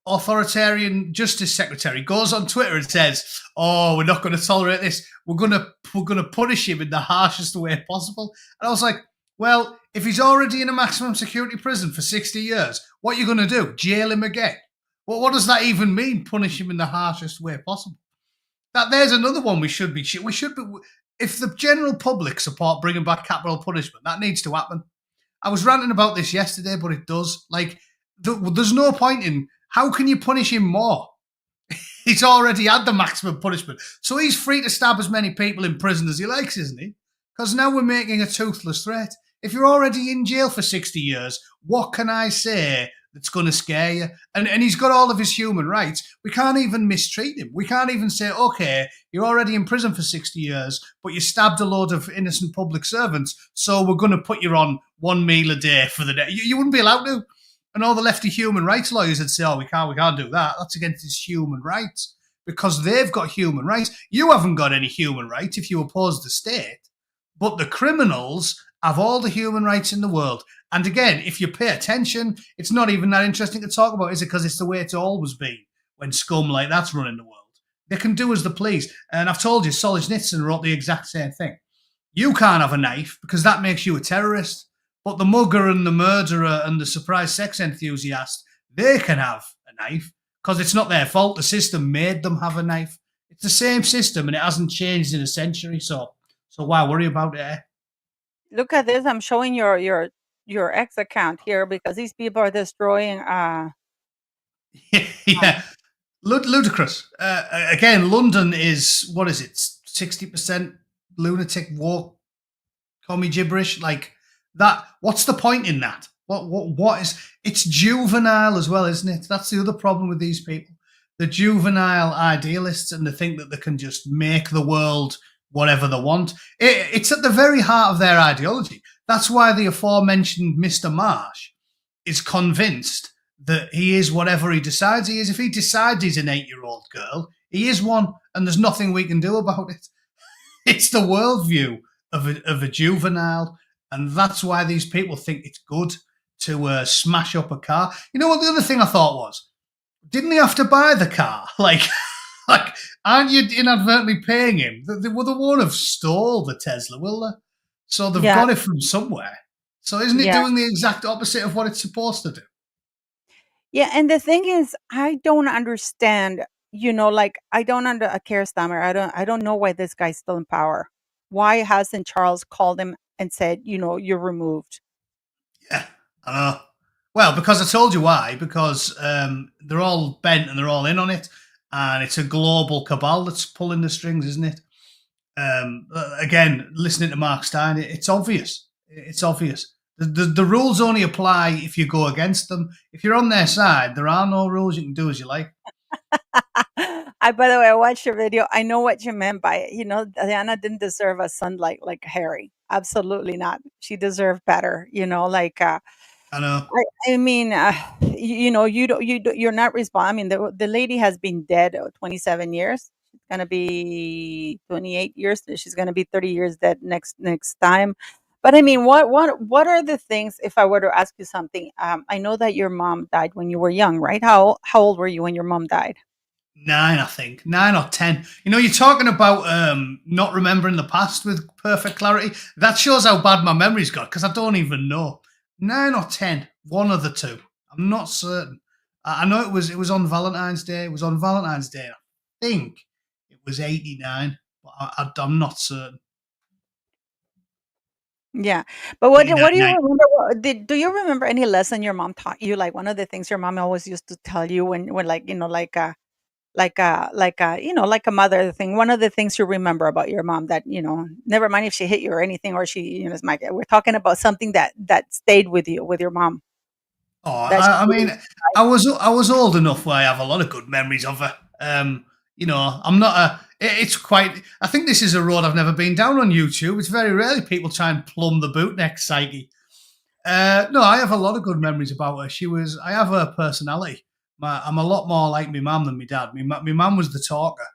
authoritarian justice secretary goes on Twitter and says, "Oh, we're not going to tolerate this. We're going to punish him in the harshest way possible." And I was like, well, if he's already in a maximum security prison for 60 years, what are you going to do? Jail him again? Well, what does that even mean? Punish him in the harshest way possible? There's another one we should be. If the general public support bringing back capital punishment, that needs to happen. I was ranting about this yesterday, but it does. Like, there's no point in how can you punish him more? He's already had the maximum punishment, so he's free to stab as many people in prison as he likes, isn't he? Because now we're making a toothless threat. If you're already in jail for 60 years, what can I say that's going to scare you? And he's got all of his human rights. We can't even mistreat him. We can't even say, okay, you're already in prison for 60 years, but you stabbed a load of innocent public servants, so we're going to put you on one meal a day for the day. You wouldn't be allowed to. And all the lefty human rights lawyers would say, oh, we can't do that. That's against his human rights because they've got human rights. You haven't got any human rights if you oppose the state, but the criminals have all the human rights in the world. And again, if you pay attention, it's not even that interesting to talk about, is it? Because it's the way it's always been when scum like that's running the world. They can do as they please. And I've told you, Solzhenitsyn wrote the exact same thing. You can't have a knife because that makes you a terrorist. But the mugger and the murderer and the surprise sex enthusiast, they can have a knife because it's not their fault. The system made them have a knife. It's the same system and it hasn't changed in a century. So why worry about it? Eh? Look at this. I'm showing your X account here because these people are destroying. Yeah, ludicrous. Again, London is, what is it? 60% lunatic woke commie gibberish. Like that. What's the point in that? What is? It's juvenile as well, isn't it? That's the other problem with these people. The juvenile idealists, and they think that they can just make the world whatever they want. It's at the very heart of their ideology. That's why the aforementioned Mr. Marsh is convinced that he is whatever he decides he is. If he decides he's an 8-year-old girl, he is one, and there's nothing we can do about it. It's the worldview of a juvenile, and that's why these people think it's good to smash up a car. You know what the other thing I thought was? Didn't he have to buy the car? Like, aren't you inadvertently paying him? They won't have stole the Tesla, will they? So they've got it from somewhere. So isn't it doing the exact opposite of what it's supposed to do? Yeah, and the thing is, I don't understand. Like I don't under a Keir Starmer. I don't know why this guy's still in power. Why hasn't Charles called him and said, you're removed? Yeah, I know. Well, because I told you why. Because they're all bent and they're all in on it. And it's a global cabal that's pulling the strings, isn't it? Again, listening to Mark Stein, it's obvious. It's obvious. The rules only apply if you go against them. If you're on their side, there are no rules. You can do as you like. By the way, I watched your video. I know what you meant by it. Diana didn't deserve a son like Harry. Absolutely not. She deserved better. I know. I mean, you're not responding. I mean, the lady has been dead 27 years. She's gonna be 28 years. She's gonna be 30 years dead next time. But I mean, what are the things? If I were to ask you something, I know that your mom died when you were young, right? How old were you when your mom died? 9, I think. 9 or 10. You're talking about not remembering the past with perfect clarity. That shows how bad my memory's got because I don't even know. 9 or 10, one of the two. I'm not certain. I know it was on Valentine's Day. It was on Valentine's Day. I think it was 89, but I'm not certain. Yeah, but what do you remember? Do you remember any lesson your mom taught you? Like one of the things your mom always used to tell you when like like a mother thing. One of the things you remember about your mom that never mind if she hit you or anything, or she we're talking about something that stayed with you with your mom. Oh, I mean, I was old enough where I have a lot of good memories of her. I'm not a. It's quite. I think this is a road I've never been down on YouTube. It's very rarely people try and plumb the bootneck psyche. No, I have a lot of good memories about her. I have her personality. I'm a lot more like my mum than my dad. My mum was the talker.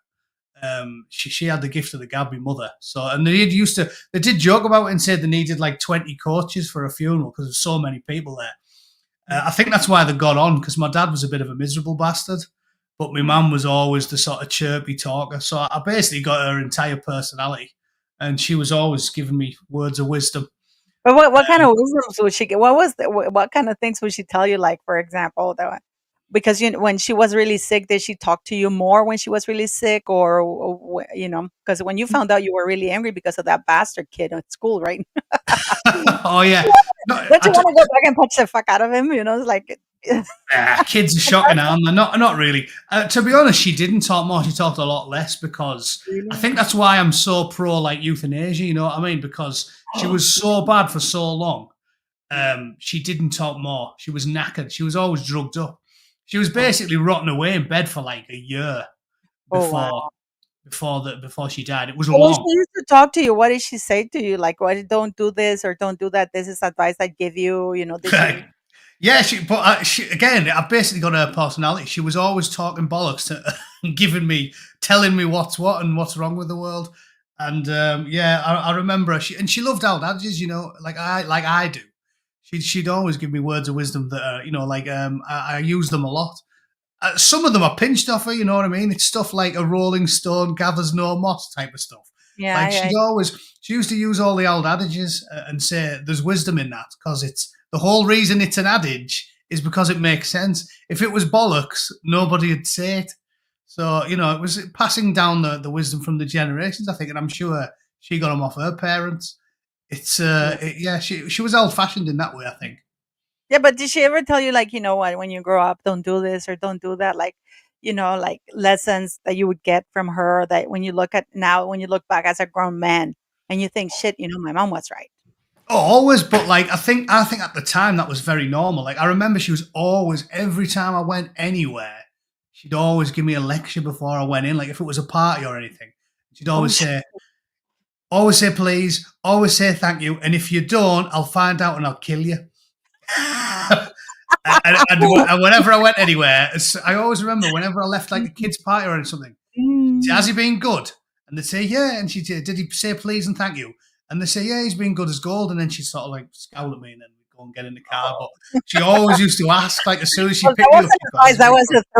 She had the gift of the gab, my mother. So, and they did joke about it and said they needed like 20 coaches for a funeral because there's so many people there. I think that's why they got on, because my dad was a bit of a miserable bastard, but my mum was always the sort of chirpy talker. So I basically got her entire personality, and she was always giving me words of wisdom. But what kind of wisdoms would she get? What kind of things would she tell you? Like, for example, Because when she was really sick, did she talk to you more when she was really sick, or because when you found out, you were really angry because of that bastard kid at school, right? Oh yeah. No, Don't you want to go back and punch the fuck out of him? It's like, kids are shocking, aren't they? Not really. To be honest, she didn't talk more. She talked a lot less because I really? think that's why I'm so pro like euthanasia. You know what I mean? Because she was so bad for so long. She didn't talk more. She was knackered. She was always drugged up. She was Oh, basically rotting away in bed for like a year oh before wow. before she died. It was So when she long. used to talk to you, what did she say to you? Like, "What? Don't do this or don't do that. This is advice I give you." Did she? Yeah, she again. I basically got her personality. She was always talking bollocks to telling me what's what and what's wrong with the world. And yeah, I remember her. She loved old adages, like I do. She'd always give me words of wisdom that I use them a lot. Some of them are pinched off her, you know what I mean? It's stuff like a rolling stone gathers no moss type of stuff. Yeah, Like yeah. she used to use all the old adages and say there's wisdom in that because it's the whole reason it's an adage is because it makes sense. If it was bollocks, nobody would say it. So, it was passing down the wisdom from the generations, I think, and I'm sure she got them off her parents. Yeah, she was old fashioned in that way, I think. Yeah, but did she ever tell you, like, what, when you grow up, don't do this or don't do that? Like, like lessons that you would get from her that when you look back as a grown man and you think, shit, my mom was right. Oh, always, but like I think at the time that was very normal. Like I remember she was always every time I went anywhere, she'd always give me a lecture before I went in. Like if it was a party or anything, she'd Oh, shit. always say please, always say thank you, and if you don't, I'll find out and I'll kill you. And whenever I went anywhere, I always remember whenever I left like a kids' party or something, Mm. has he been good? And they'd say, yeah. And she'd say, did he say please and thank you? And they say, yeah, he's been good as gold. And then she'd sort of like scowl at me and then we'd go and get in the car. But she always used to ask, like, as soon as she Well, that picked me up, wasn't she thought, advice, has he that been was good? a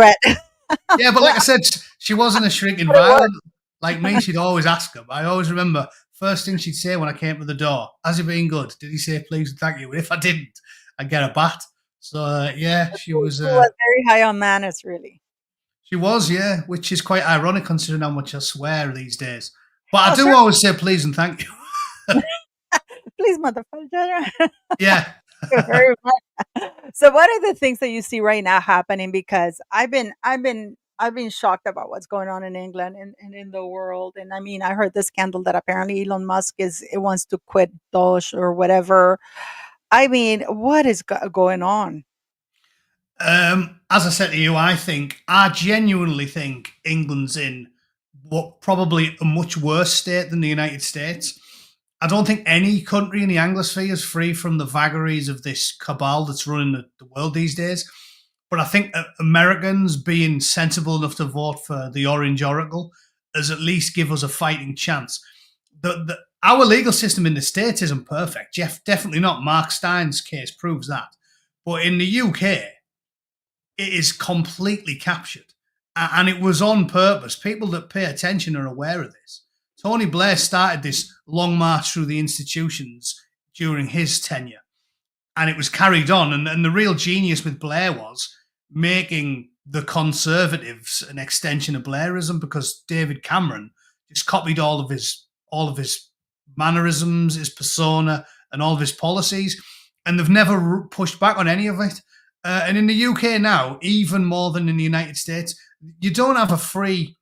threat. Yeah, but like I said, she wasn't a shrinking But it worked. violent. Like me, she'd always ask him. I always remember first thing she'd say when I came to the door, has he been good? Did he say please and thank you? And if I didn't, I'd get a bat. So yeah, She was very high on manners, really. she was, yeah, which is quite ironic considering how much I swear these days. But I Oh, do sure. always say please and thank you. Please, motherfucker. Yeah. Very much. So what are the things that you see right now happening? Because I've been shocked about what's going on in England and in the world. And I mean, I heard the scandal that apparently Elon Musk it wants to quit Doge or whatever. I mean, what is going on? As I said to you, I genuinely think England's in what probably a much worse state than the United States. I don't think any country in the Anglosphere is free from the vagaries of this cabal that's running the world these days. But I think Americans being sensible enough to vote for the Orange Oracle has at least give us a fighting chance. Our legal system in the States isn't perfect. Definitely not. Mark Stein's case proves that. But in the UK, it is completely captured. And it was on purpose. People that pay attention are aware of this. Tony Blair started this long march through the institutions during his tenure, and it was carried on. And the real genius with Blair was making the Conservatives an extension of Blairism because David Cameron just copied all of his mannerisms, his persona, and all of his policies, and they've never pushed back on any of it. And in the UK now, even more than in the United States, you don't have a free.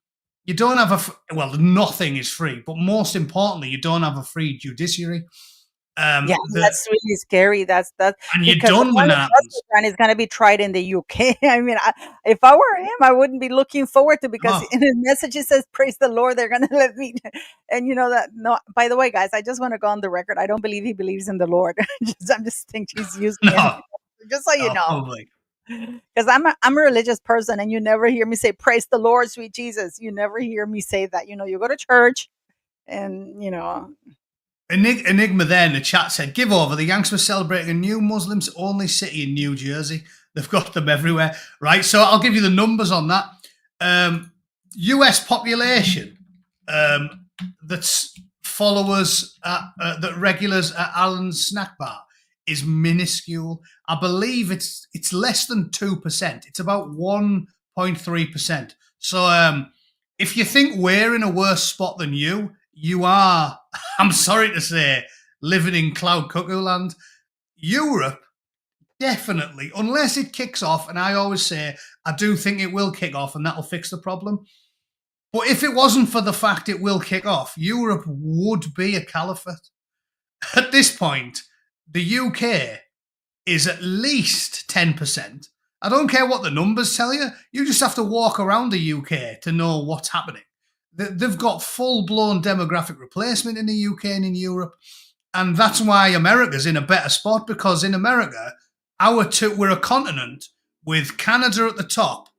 You don't have well, nothing is free, but most importantly, you don't have a free judiciary. Yeah, that's really scary. That's And you're because done when that apparently happens. Russel Brand is going to be tried in the UK. I mean, if I were him, I wouldn't be looking forward to, because Oh, in his message it says, "Praise the Lord." They're going to let me, and you know that. No, by the way, guys, I just want to go on the record. I don't believe he believes in the Lord. I'm just think he's using him. no, Just so you no, know, probably. because I'm a religious person, and you never hear me say, "Praise the Lord, sweet Jesus." You never hear me say that. You go to church, and Enigma there in the chat said, give over. The Yanks were celebrating a new Muslims only city in New Jersey. They've got them everywhere. Right. So I'll give you the numbers on that. US population that's followers, that regulars at Allen's Snack Bar is minuscule. I believe it's less than 2%. It's about 1.3%. So if you think we're in a worse spot than you are, I'm sorry to say, living in cloud cuckoo land. Europe, definitely, unless it kicks off, and I always say, I do think it will kick off and that'll fix the problem. But if it wasn't for the fact it will kick off, Europe would be a caliphate. At this point, the UK is at least 10%. I don't care what the numbers tell you. You just have to walk around the UK to know what's happening. They've got full-blown demographic replacement in the UK and in Europe. And that's why America's in a better spot, because in America, we're a continent with Canada at the top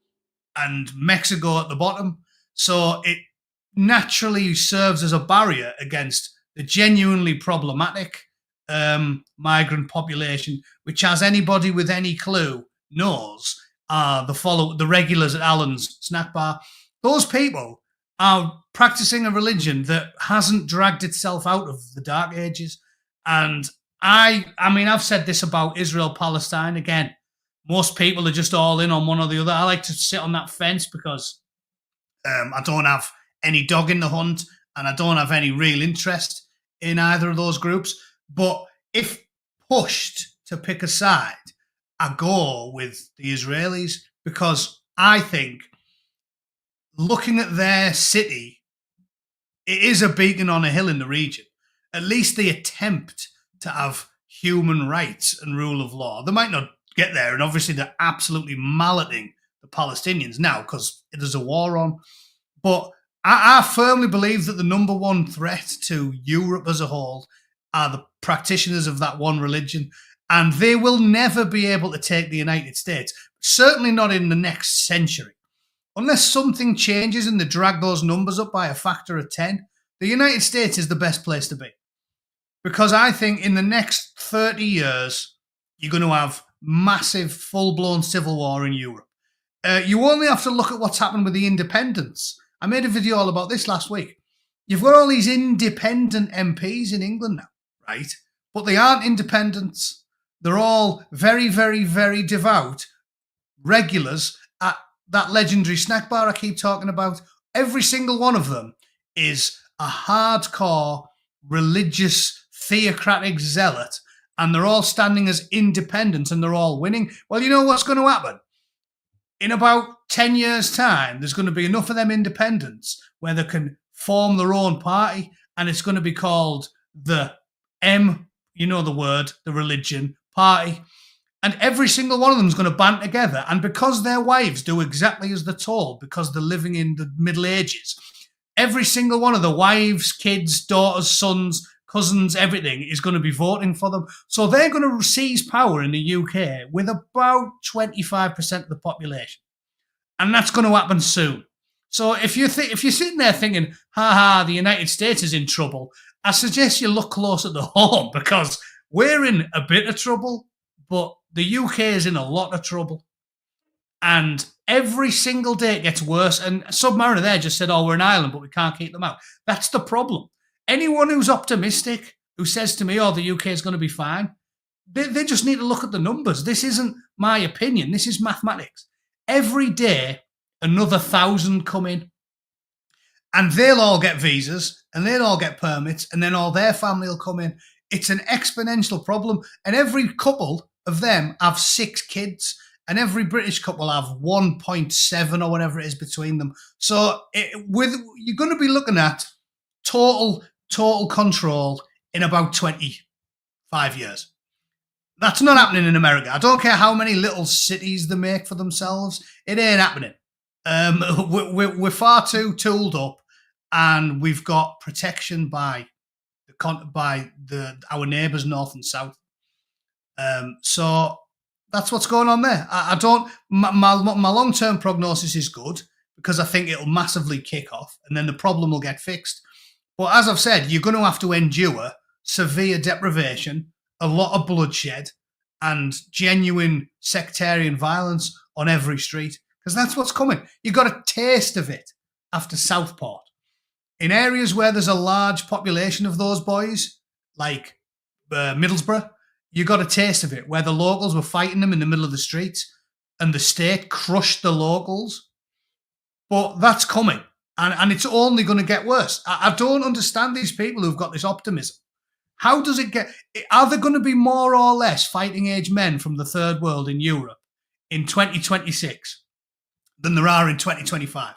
and Mexico at the bottom. So it naturally serves as a barrier against the genuinely problematic migrant population, which, as anybody with any clue knows, are the regulars at Alan's snack bar. Those people are practicing a religion that hasn't dragged itself out of the Dark Ages. And I mean, I've said this about Israel-Palestine. Again, most people are just all in on one or the other. I like to sit on that fence because I don't have any dog in the hunt and I don't have any real interest in either of those groups. But if pushed to pick a side, I go with the Israelis, because I think, looking at their city, it is a beacon on a hill in the region. At least they attempt to have human rights and rule of law. They might not get there, and obviously they're absolutely malleting the Palestinians now because there's a war on. But I firmly believe that the number one threat to Europe as a whole are the practitioners of that one religion, and they will never be able to take the United States, certainly not in the next century. Unless something changes and they drag those numbers up by a factor of 10, the United States is the best place to be. Because I think in the next 30 years, you're going to have massive, full-blown civil war in Europe. You only have to look at what's happened with the independents. I made a video all about this last week. You've got all these independent MPs in England now, right? But they aren't independents. They're all very, very, very devout regulars at that legendary snack bar I keep talking about. Every single one of them is a hardcore religious theocratic zealot, and they're all standing as independents and they're all winning. Well, you know what's going to happen? In about 10 years' time, there's going to be enough of them independents where they can form their own party, and it's going to be called the you know the word, the religion, party. And every single one of them is going to band together. And because their wives do exactly as they're told, because they're living in the Middle Ages, every single one of the wives, kids, daughters, sons, cousins, everything is going to be voting for them. So they're going to seize power in the UK with about 25% of the population. And that's going to happen soon. So if you're sitting there thinking, the United States is in trouble, I suggest you look closer to home, because we're in a bit of trouble, but the UK is in a lot of trouble. And every single day it gets worse. And Submariner there just said, we're an island, but we can't keep them out. That's the problem. Anyone who's optimistic, who says to me, the UK is going to be fine, they just need to look at the numbers. This isn't my opinion. This is mathematics. Every day, another 1,000 come in. And they'll all get visas, and they'll all get permits, and then all their family will come in. It's an exponential problem. And every couple of them have 6 kids, and every British couple have 1.7 or whatever it is between them. So you're going to be looking at total control in about 25 years. That's not happening in America. I don't care how many little cities they make for themselves. It ain't happening. We're far too tooled up, and we've got protection by our neighbours north and south. So that's what's going on there. My long-term prognosis is good, because I think it'll massively kick off and then the problem will get fixed. But as I've said, you're going to have to endure severe deprivation, a lot of bloodshed, and genuine sectarian violence on every street, because that's what's coming. You got a taste of it after Southport. In areas where there's a large population of those boys, like Middlesbrough, you got a taste of it, where the locals were fighting them in the middle of the streets and the state crushed the locals. But that's coming, and it's only going to get worse. I don't understand these people who've got this optimism. How does it get... Are there going to be more or less fighting age men from the third world in Europe in 2026 than there are in 2025?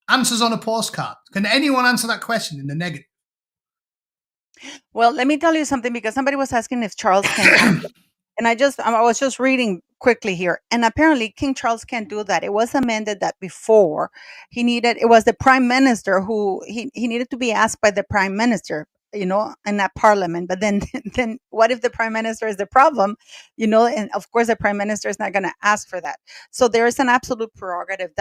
Answers on a postcard. Can anyone answer that question in the negative? Well, let me tell you something, because somebody was asking if Charles can. And I was just reading quickly here, and apparently King Charles can't do that. It was amended that before it was the prime minister who he needed to be asked by the prime minister, in that parliament. But then, then what if the prime minister is the problem, and of course the prime minister is not going to ask for that. So there is an absolute prerogative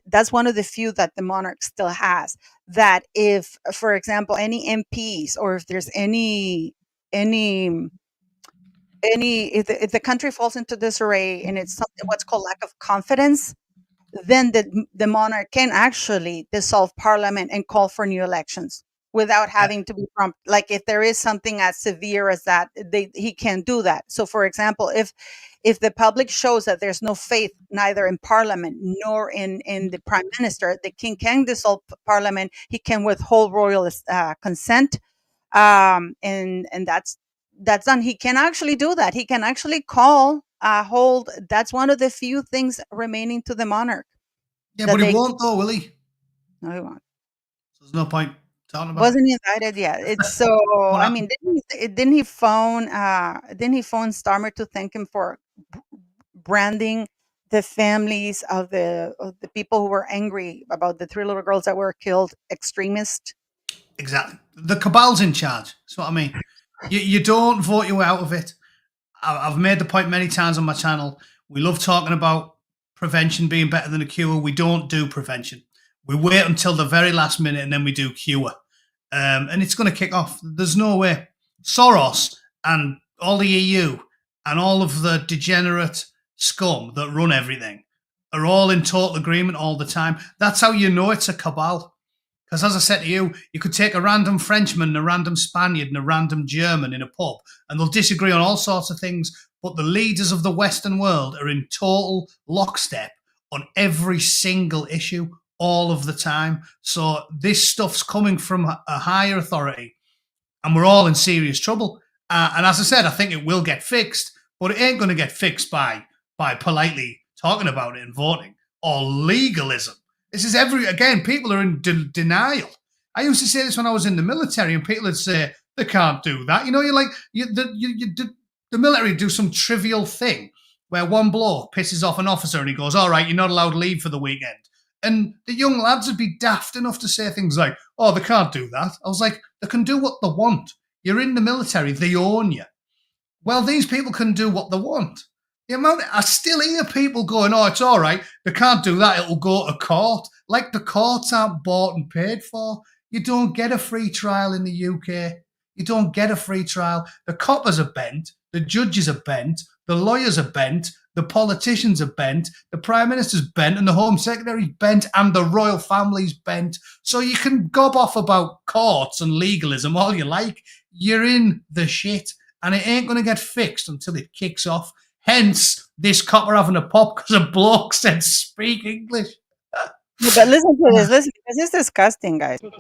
that's one of the few that the monarch still has, that if, for example, any MPs, or if there's any if the country falls into disarray and it's something what's called lack of confidence, then the monarch can actually dissolve parliament and call for new elections without having to be prompt. Like, if there is something as severe as that, he can do that. So, for example, if the public shows that there's no faith neither in parliament nor in the prime minister, the king can dissolve parliament. He can withhold royal consent, and that's done. He can actually do that. He can actually hold. That's one of the few things remaining to the monarch. Yeah, but he won't, though, will he? No, he won't. So there's no point talking about Wasn't he invited yet? It's so. I mean, didn't he phone Starmer to thank him for branding the families of the people who were angry about the 3 little girls that were killed extremist? Exactly. The cabal's in charge. That's what I mean. You don't vote your way out of it. I've made the point many times on my channel. We love talking about prevention being better than a cure. We don't do prevention. We wait until the very last minute and then we do cure. And it's going to kick off. There's no way. Soros and all the EU and all of the degenerate scum that run everything are all in total agreement all the time. That's how you know it's a cabal. Because as I said to you, you could take a random Frenchman and a random Spaniard and a random German in a pub, and they'll disagree on all sorts of things, but the leaders of the Western world are in total lockstep on every single issue all of the time. So this stuff's coming from a higher authority, and we're all in serious trouble. And as I said, I think it will get fixed, but it ain't going to get fixed by politely talking about it and voting or legalism. This is again, people are in denial. I used to say this when I was in the military, and people would say, they can't do that. You're like, the military do some trivial thing where one bloke pisses off an officer and he goes, all right, you're not allowed leave for the weekend. And the young lads would be daft enough to say things like, oh, they can't do that. I was like, they can do what they want. You're in the military, they own you. Well, these people can do what they want. I still hear people going, oh, it's all right, they can't do that, it'll go to court. Like the courts aren't bought and paid for. You don't get a free trial in the UK. You don't get a free trial. The coppers are bent, the judges are bent, the lawyers are bent, the politicians are bent, the Prime Minister's bent, and the Home Secretary's bent, and the royal family's bent. So you can gob off about courts and legalism all you like. You're in the shit, and it ain't going to get fixed until it kicks off. Hence, this copper having a pop because a bloke said speak English. Yeah, but listen to this. Listen, this is disgusting, guys. If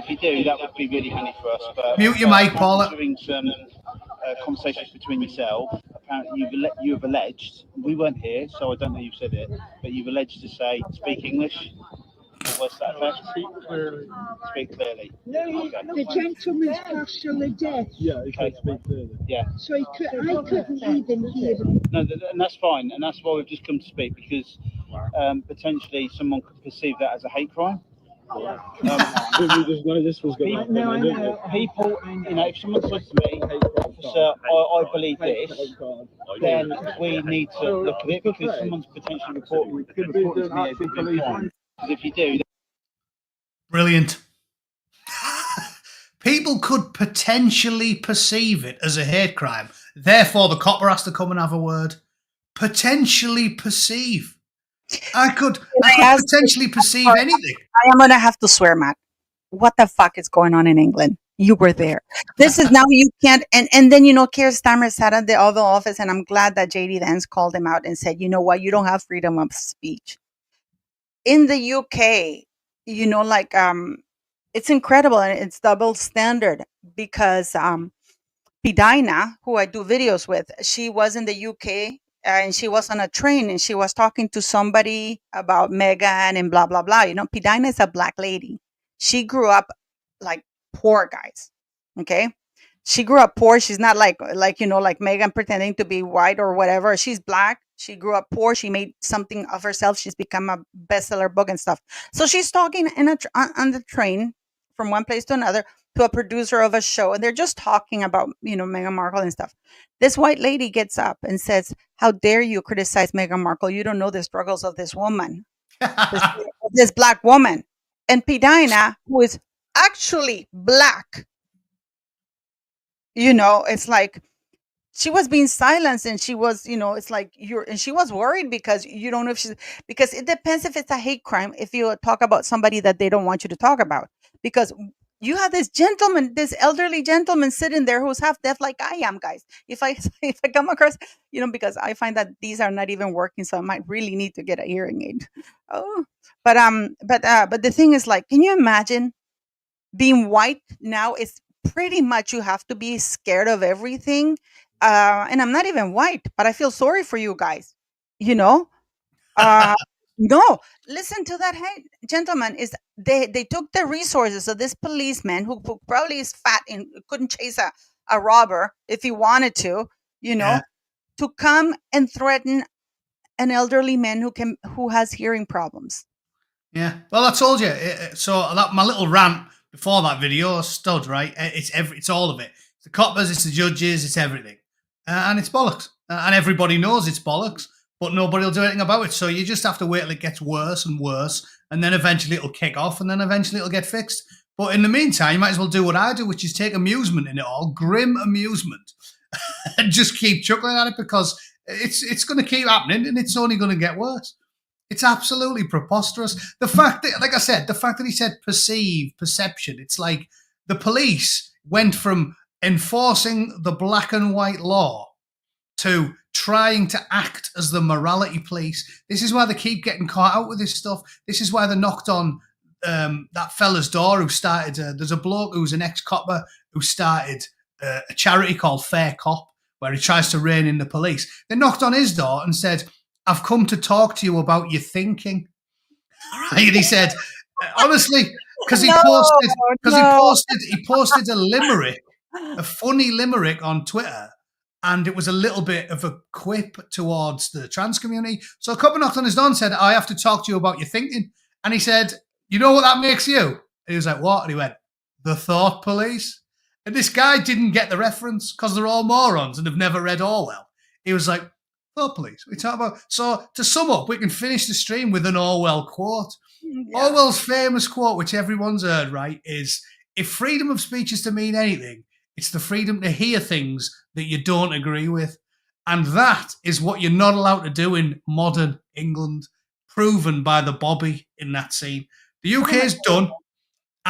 you do, that would be really handy for us. But mute your mic, Paula. During some conversations between yourself, apparently you have alleged, we weren't here, so I don't know who said it, but you've alleged to say speak English. What's that effect? Speak clearly. Speak clearly. No, the gentleman's partially deaf. Yeah, he can speak clearly. Yeah. So I couldn't even hear him. No, and that's fine, and that's why we've just come to speak, because potentially someone could perceive that as a hate crime. This was going on. No, I know. People, if someone says to me, "Officer, I believe this," then we need to look at it, because someone's potentially reporting to me as a crime. If you do, brilliant. People could potentially perceive it as a hate crime. Therefore, the copper has to come and have a word. Potentially perceive. I could potentially perceive anything. I am going to have to swear, Matt. What the fuck is going on in England? You were there. This is now you can't. And then Keir Starmer sat at the Oval Office, and I'm glad that JD Vance called him out and said, you know what, you don't have freedom of speech in the UK. It's incredible, and it's double standard because Pidina, who I do videos with, she was in the UK, and she was on a train, and she was talking to somebody about Meghan and blah blah blah. Pidina is a black lady. She grew up like poor, guys. Okay, she grew up poor. She's not like Meghan pretending to be white or whatever. She's black. She grew up poor. She made something of herself. She's become a bestseller book and stuff. So she's talking on the train from one place to another to a producer of a show, and they're just talking about Meghan Markle and stuff. This white lady gets up and says, "How dare you criticize Meghan Markle? You don't know the struggles of this woman, this, this black woman." And Pidina, who is actually black, it's like she was being silenced, and she was, it's like and she was worried because you don't know if she's, because it depends if it's a hate crime if you talk about somebody that they don't want you to talk about. Because you have this elderly gentleman sitting there who's half deaf like I am, guys. If I if I come across, because I find that these are not even working, so I might really need to get a hearing aid. Oh, but the thing is, like, can you imagine being white now? Is pretty much you have to be scared of everything. And I'm not even white, but I feel sorry for you guys. You know, uh, no, listen to that. Hey, gentleman, is they took the resources of this policeman who probably is fat and couldn't chase a robber if he wanted to, you know, Yeah. to come and threaten an elderly man who has hearing problems. Yeah. Well, I told you. So my little rant before that video stood right. It's all of it. It's the coppers, it's the judges, it's everything, and it's bollocks. And everybody knows it's bollocks, but nobody will do anything about it. So you just have to wait till it gets worse and worse, and then eventually it'll kick off, and then eventually it'll get fixed. But in the meantime, you might as well do what I do, which is take amusement in it all, grim amusement, and just keep chuckling at it because it's going to keep happening, and it's only going to get worse. It's absolutely preposterous. The fact that, like I said, the fact that he said perception, it's like the police went from enforcing the black and white law to trying to act as the morality police. This is why they keep getting caught out with this stuff. This is why they knocked on that fella's door who started, there's a bloke who's an ex-copper who started a charity called Fair Cop, where he tries to rein in the police. They knocked on his door and said, "I've come to talk to you about your thinking." Right? And he said, honestly, because he posted a limerick, a funny limerick on Twitter, and it was a little bit of a quip towards the trans community. So a couple knocked on his door and said, "I have to talk to you about your thinking." And he said, "You know what that makes you?" And he was like, "What?" And he went, "The thought police." And this guy didn't get the reference because they're all morons and have never read Orwell. He was like, "Thought police, we talk about." So to sum up, we can finish the stream with an Orwell quote. Yeah. Orwell's famous quote, which everyone's heard, right, is, "If freedom of speech is to mean anything, it's the freedom to hear things that you don't agree with." And that is what you're not allowed to do in modern England, proven by the Bobby in that scene. The UK is done.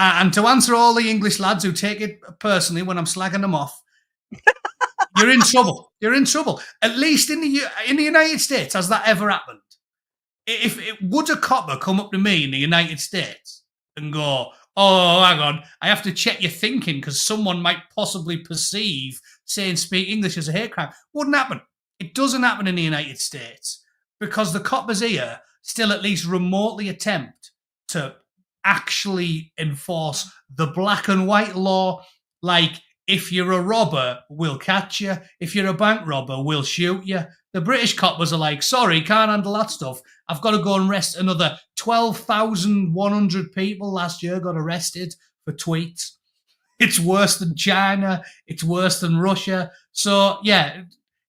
And to answer all the English lads who take it personally when I'm slagging them off, you're in trouble. You're in trouble. At least in the United States, has that ever happened? Would a copper come up to me in the United States and go, "Oh, hang on, I have to check your thinking because someone might possibly perceive saying speak English as a hate crime"? Wouldn't happen. It doesn't happen in the United States because the coppers here still at least remotely attempt to actually enforce the black and white law. Like, if you're a robber, we'll catch you. If you're a bank robber, we'll shoot you. The British coppers are like, "Sorry, can't handle that stuff. I've got to go and arrest another 12,100 people last year got arrested for tweets." It's worse than China. It's worse than Russia. So, yeah,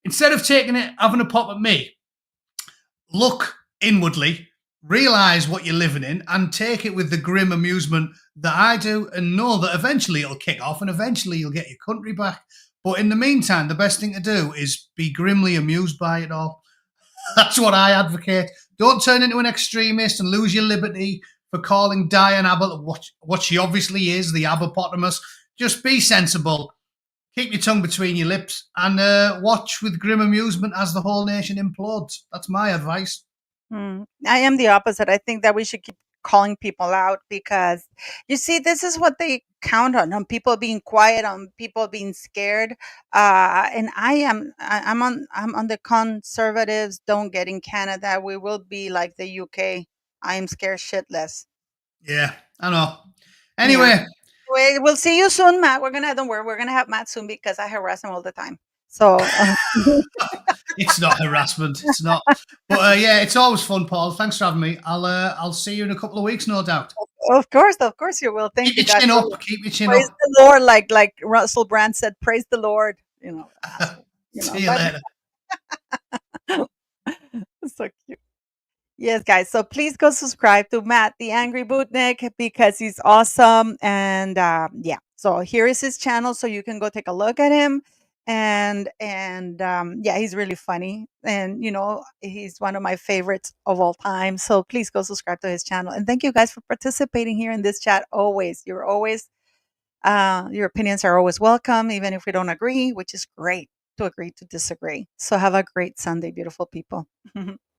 instead of having a pop at me, look inwardly, realize what you're living in, and take it with the grim amusement that I do, and know that eventually it'll kick off and eventually you'll get your country back. But in the meantime, the best thing to do is be grimly amused by it all. That's what I advocate. Don't turn into an extremist and lose your liberty for calling Diane Abbott what she obviously is, the Abbopotamus. just be sensible, keep your tongue between your lips, and watch with grim amusement as the whole nation implodes. That's my advice. I am the opposite. I think that we should keep calling people out because you see, this is what they count on people being quiet, on people being scared. And I'm on the conservatives. Don't get in Canada. We will be like the UK. I am scared shitless. Yeah, I know. Yeah. Anyway, We'll see you soon, Matt. Don't worry. We're gonna have Matt soon because I harass him all the time. So it's not harassment. It's not. But yeah, it's always fun, Paul. Thanks for having me. I'll see you in a couple of weeks, no doubt. of course you will. Thank Keep you, your guys. chin up. Keep your chin Praise up. the Lord, like Russell Brand said. Praise the Lord. Asshole. See you Bye. later. So cute. Yes, guys. So please go subscribe to Matt, the Angry Bootnik, because he's awesome. And yeah, so here is his channel, so you can go take a look at him. And yeah, he's really funny, and he's one of my favorites of all time. So please go subscribe to his channel. And thank you guys for participating here in this chat. You're always your opinions are always welcome, even if we don't agree, which is great to agree to disagree. So have a great Sunday, beautiful people.